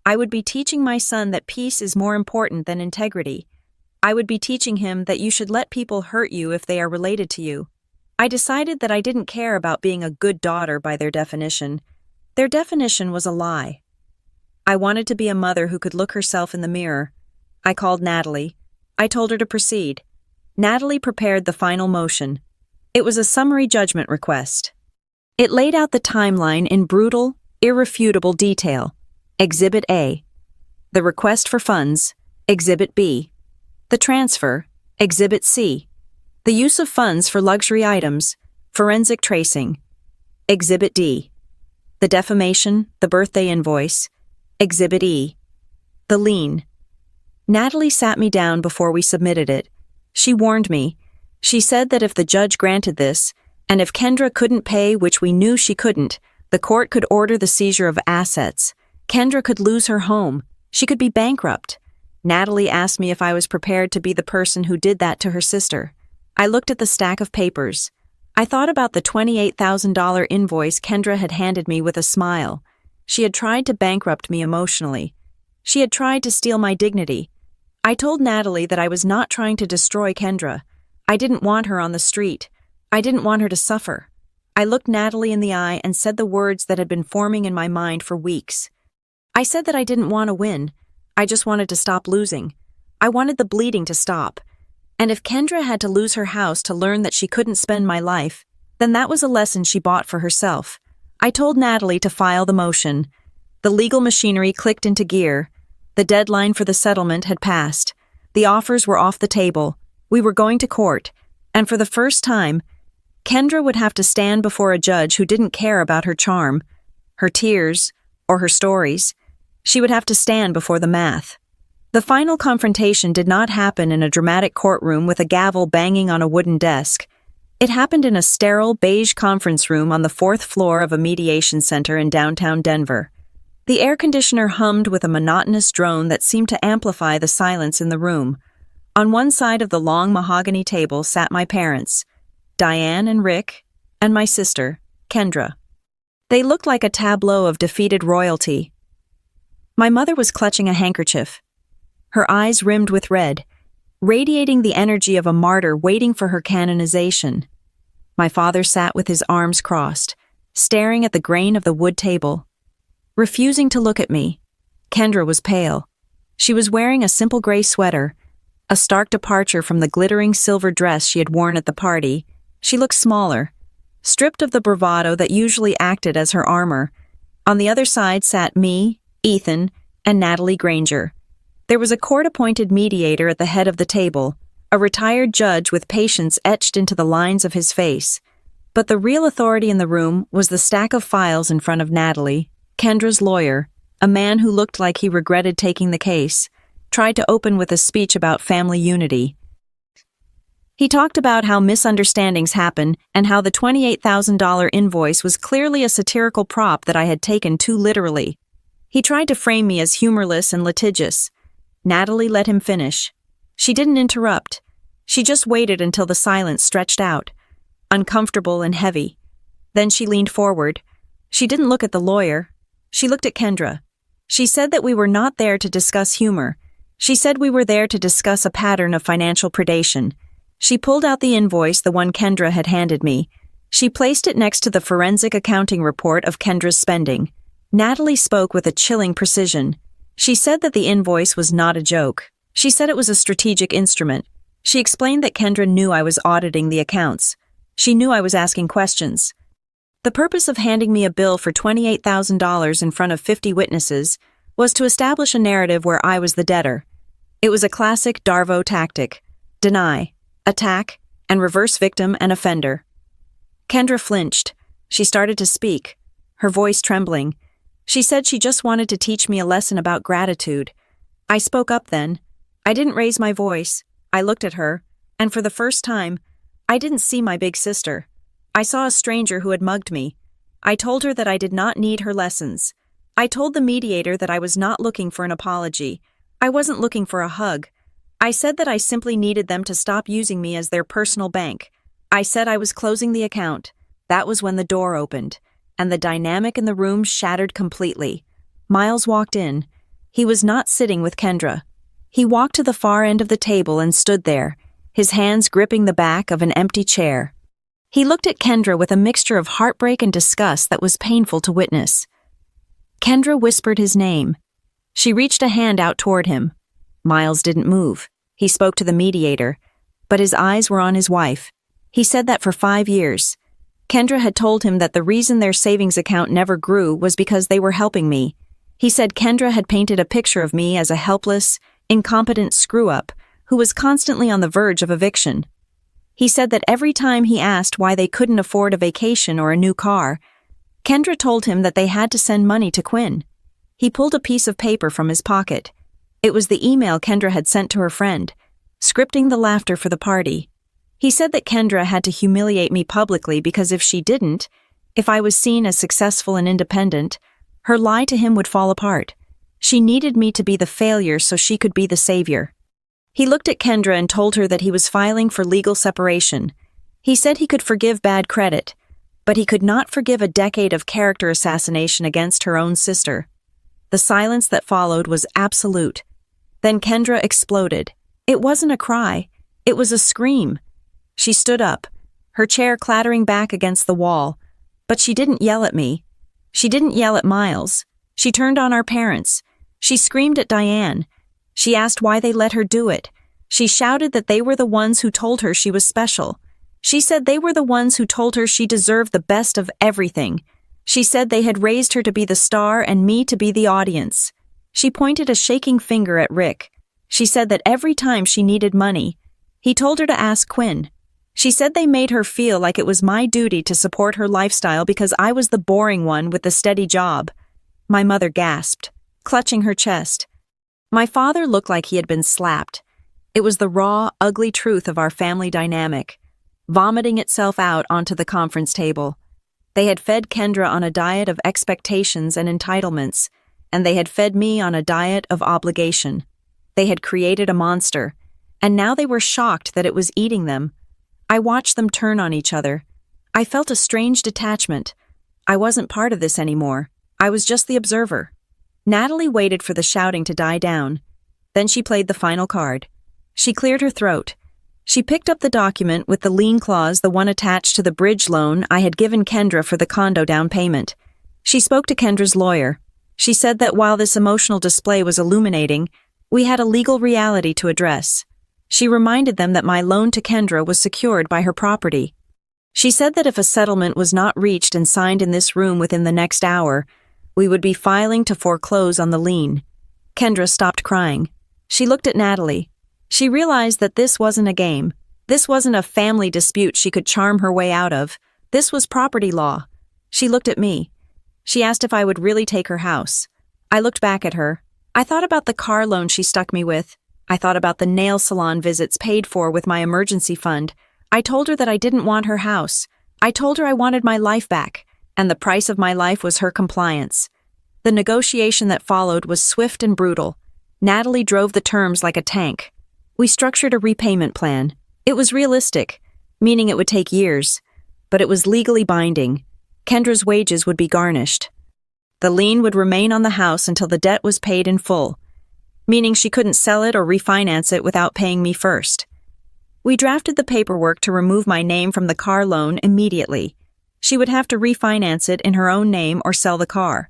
I would be teaching my son that peace is more important than integrity. I would be teaching him that you should let people hurt you if they are related to you. I decided that I didn't care about being a good daughter by their definition. Their definition was a lie. I wanted to be a mother who could look herself in the mirror. I called Natalie. I told her to proceed. Natalie prepared the final motion. It was a summary judgment request. It laid out the timeline in brutal, irrefutable detail. Exhibit A. The request for funds. Exhibit B. The transfer. Exhibit C. The use of funds for luxury items. Forensic tracing. Exhibit D. The defamation, the birthday invoice. Exhibit E. The lien. Natalie sat me down before we submitted it. She warned me. She said that if the judge granted this, and if Kendra couldn't pay, which we knew she couldn't, the court could order the seizure of assets. Kendra could lose her home. She could be bankrupt. Natalie asked me if I was prepared to be the person who did that to her sister. I looked at the stack of papers. I thought about the $28,000 invoice Kendra had handed me with a smile. She had tried to bankrupt me emotionally. She had tried to steal my dignity. I told Natalie that I was not trying to destroy Kendra. I didn't want her on the street. I didn't want her to suffer. I looked Natalie in the eye and said the words that had been forming in my mind for weeks. I said that I didn't want to win. I just wanted to stop losing. I wanted the bleeding to stop. And if Kendra had to lose her house to learn that she couldn't spend my life, then that was a lesson she bought for herself. I told Natalie to file the motion. The legal machinery clicked into gear. The deadline for the settlement had passed. The offers were off the table. We were going to court. And for the first time, Kendra would have to stand before a judge who didn't care about her charm, her tears, or her stories. She would have to stand before the math. The final confrontation did not happen in a dramatic courtroom with a gavel banging on a wooden desk. It happened in a sterile, beige conference room on the 4th floor of a mediation center in downtown Denver. The air conditioner hummed with a monotonous drone that seemed to amplify the silence in the room. On one side of the long mahogany table sat my parents, Diane and Rick, and my sister, Kendra. They looked like a tableau of defeated royalty. My mother was clutching a handkerchief, her eyes rimmed with red, radiating the energy of a martyr waiting for her canonization. My father sat with his arms crossed, staring at the grain of the wood table, refusing to look at me. Kendra was pale. She was wearing a simple gray sweater, a stark departure from the glittering silver dress she had worn at the party. She looked smaller, stripped of the bravado that usually acted as her armor. On the other side sat me, Ethan, and Natalie Granger. There was a court-appointed mediator at the head of the table, a retired judge with patience etched into the lines of his face. But the real authority in the room was the stack of files in front of Natalie, Kendra's lawyer, a man who looked like he regretted taking the case, tried to open with a speech about family unity. He talked about how misunderstandings happen and how the $28,000 invoice was clearly a satirical prop that I had taken too literally. He tried to frame me as humorless and litigious. Natalie let him finish. She didn't interrupt. She just waited until the silence stretched out, uncomfortable and heavy. Then she leaned forward, She didn't look at the lawyer. She looked at Kendra. She said that we were not there to discuss humor. She said we were there to discuss a pattern of financial predation. She pulled out the invoice, the one Kendra had handed me. She placed it next to the forensic accounting report of Kendra's spending. Natalie spoke with a chilling precision. She said that the invoice was not a joke. She said it was a strategic instrument. She explained that Kendra knew I was auditing the accounts. She knew I was asking questions. The purpose of handing me a bill for $28,000 in front of 50 witnesses was to establish a narrative where I was the debtor. It was a classic Darvo tactic: deny, attack, and reverse victim and offender. Kendra flinched. She started to speak, her voice trembling. She said she just wanted to teach me a lesson about gratitude. I spoke up then. I didn't raise my voice. I looked at her, and for the first time, I didn't see my big sister. I saw a stranger who had mugged me. I told her that I did not need her lessons. I told the mediator that I was not looking for an apology. I wasn't looking for a hug. I said that I simply needed them to stop using me as their personal bank. I said I was closing the account. That was when the door opened, and the dynamic in the room shattered completely. Miles walked in. He was not sitting with Kendra. He walked to the far end of the table and stood there, his hands gripping the back of an empty chair. He looked at Kendra with a mixture of heartbreak and disgust that was painful to witness. Kendra whispered his name. She reached a hand out toward him. Miles didn't move. He spoke to the mediator, but his eyes were on his wife. He said that for 5 years. Kendra had told him that the reason their savings account never grew was because they were helping me. He said Kendra had painted a picture of me as a helpless, incompetent screw-up who was constantly on the verge of eviction. He said that every time he asked why they couldn't afford a vacation or a new car, Kendra told him that they had to send money to Quinn. He pulled a piece of paper from his pocket. It was the email Kendra had sent to her friend, scripting the laughter for the party. He said that Kendra had to humiliate me publicly because if she didn't, if I was seen as successful and independent, her lie to him would fall apart. She needed me to be the failure so she could be the savior. He looked at Kendra and told her that he was filing for legal separation. He said he could forgive bad credit, but he could not forgive a decade of character assassination against her own sister. The silence that followed was absolute. Then Kendra exploded. It wasn't a cry. It was a scream. She stood up, her chair clattering back against the wall, but she didn't yell at me. She didn't yell at Miles. She turned on our parents. She screamed at Diane. She asked why they let her do it. She shouted that they were the ones who told her she was special. She said they were the ones who told her she deserved the best of everything. She said they had raised her to be the star and me to be the audience. She pointed a shaking finger at Rick. She said that every time she needed money, he told her to ask Quinn. She said they made her feel like it was my duty to support her lifestyle because I was the boring one with the steady job. My mother gasped, clutching her chest. My father looked like he had been slapped. It was the raw, ugly truth of our family dynamic, vomiting itself out onto the conference table. They had fed Kendra on a diet of expectations and entitlements, and they had fed me on a diet of obligation. They had created a monster, and now they were shocked that it was eating them. I watched them turn on each other. I felt a strange detachment. I wasn't part of this anymore. I was just the observer. Natalie waited for the shouting to die down. Then she played the final card. She cleared her throat. She picked up the document with the lien clause, the one attached to the bridge loan I had given Kendra for the condo down payment. She spoke to Kendra's lawyer. She said that while this emotional display was illuminating, we had a legal reality to address. She reminded them that my loan to Kendra was secured by her property. She said that if a settlement was not reached and signed in this room within the next hour, we would be filing to foreclose on the lien. Kendra stopped crying. She looked at Natalie. She realized that this wasn't a game. This wasn't a family dispute she could charm her way out of. This was property law. She looked at me. She asked if I would really take her house. I looked back at her. I thought about the car loan she stuck me with. I thought about the nail salon visits paid for with my emergency fund. I told her that I didn't want her house. I told her I wanted my life back, and the price of my life was her compliance. The negotiation that followed was swift and brutal. Natalie drove the terms like a tank. We structured a repayment plan. It was realistic, meaning it would take years, but it was legally binding. Kendra's wages would be garnished. The lien would remain on the house until the debt was paid in full, meaning she couldn't sell it or refinance it without paying me first. We drafted the paperwork to remove my name from the car loan immediately. She would have to refinance it in her own name or sell the car.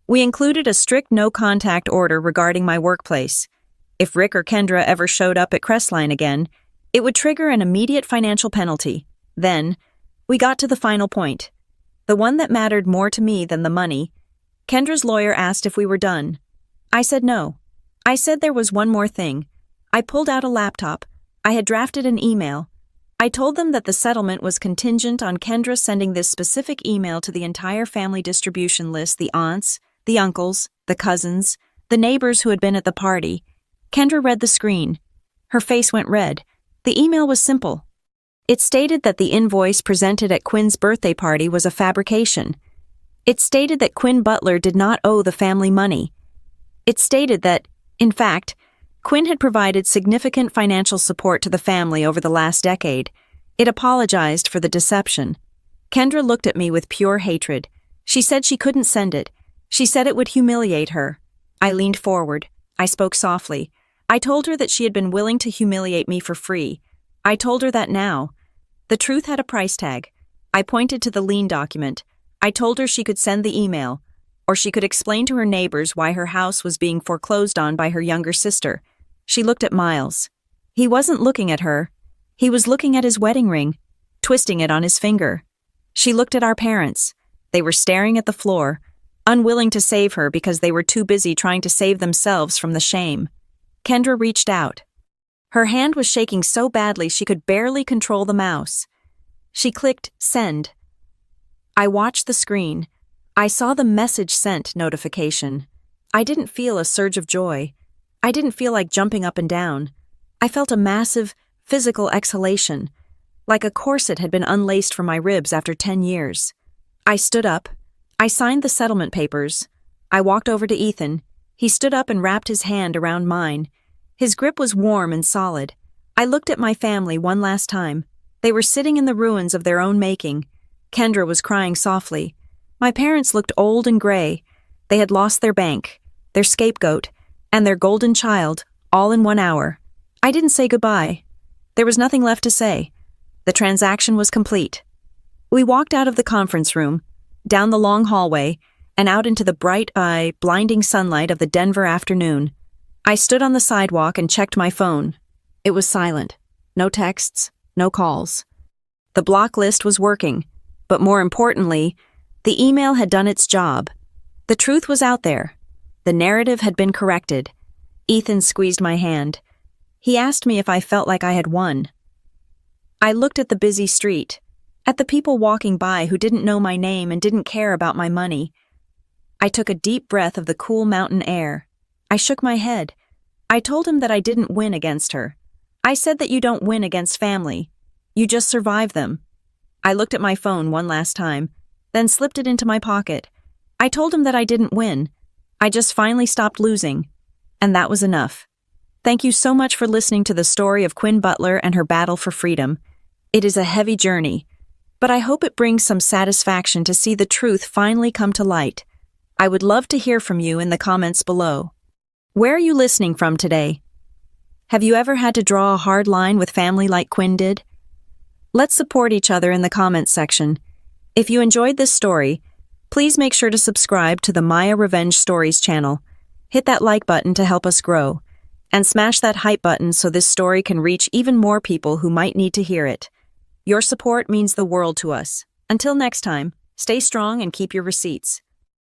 We included a strict no-contact order regarding my workplace. If Rick or Kendra ever showed up at Crestline again, it would trigger an immediate financial penalty. Then, we got to the final point. The one that mattered more to me than the money. Kendra's lawyer asked if we were done. I said no. I said there was one more thing. I pulled out a laptop. I had drafted an email. I told them that the settlement was contingent on Kendra sending this specific email to the entire family distribution list, the aunts, the uncles, the cousins, the neighbors who had been at the party. Kendra read the screen. Her face went red. The email was simple. It stated that the invoice presented at Quinn's birthday party was a fabrication. It stated that Quinn Butler did not owe the family money. It stated that, in fact, Quinn had provided significant financial support to the family over the last decade. It apologized for the deception. Kendra looked at me with pure hatred. She said she couldn't send it. She said it would humiliate her. I leaned forward. I spoke softly. I told her that she had been willing to humiliate me for free. I told her that now. The truth had a price tag. I pointed to the lien document. I told her she could send the email, or she could explain to her neighbors why her house was being foreclosed on by her younger sister. She looked at Miles. He wasn't looking at her. He was looking at his wedding ring, twisting it on his finger. She looked at our parents. They were staring at the floor, unwilling to save her because they were too busy trying to save themselves from the shame. Kendra reached out. Her hand was shaking so badly she could barely control the mouse. She clicked send. I watched the screen. I saw the message sent notification. I didn't feel a surge of joy. I didn't feel like jumping up and down. I felt a massive, physical exhalation, like a corset had been unlaced from my ribs after 10 years. I stood up. I signed the settlement papers. I walked over to Ethan. He stood up and wrapped his hand around mine. His grip was warm and solid. I looked at my family one last time. They were sitting in the ruins of their own making. Kendra was crying softly. My parents looked old and gray. They had lost their bank, their scapegoat, and their golden child, all in 1 hour. I didn't say goodbye. There was nothing left to say. The transaction was complete. We walked out of the conference room, down the long hallway, and out into the bright, blinding sunlight of the Denver afternoon. I stood on the sidewalk and checked my phone. It was silent. No texts, no calls. The block list was working, but more importantly, the email had done its job. The truth was out there. The narrative had been corrected. Ethan squeezed my hand. He asked me if I felt like I had won. I looked at the busy street, at the people walking by who didn't know my name and didn't care about my money. I took a deep breath of the cool mountain air. I shook my head. I told him that I didn't win against her. I said that you don't win against family. You just survive them. I looked at my phone one last time, then slipped it into my pocket. I told him that I didn't win. I just finally stopped losing. And that was enough. Thank you so much for listening to the story of Quinn Butler and her battle for freedom. It is a heavy journey, but I hope it brings some satisfaction to see the truth finally come to light. I would love to hear from you in the comments below. Where are you listening from today? Have you ever had to draw a hard line with family like Quinn did? Let's support each other in the comments section. If you enjoyed this story, please make sure to subscribe to the Lyra Revenge Stories channel. Hit that like button to help us grow, and smash that hype button so this story can reach even more people who might need to hear it. Your support means the world to us. Until next time, stay strong and keep your receipts.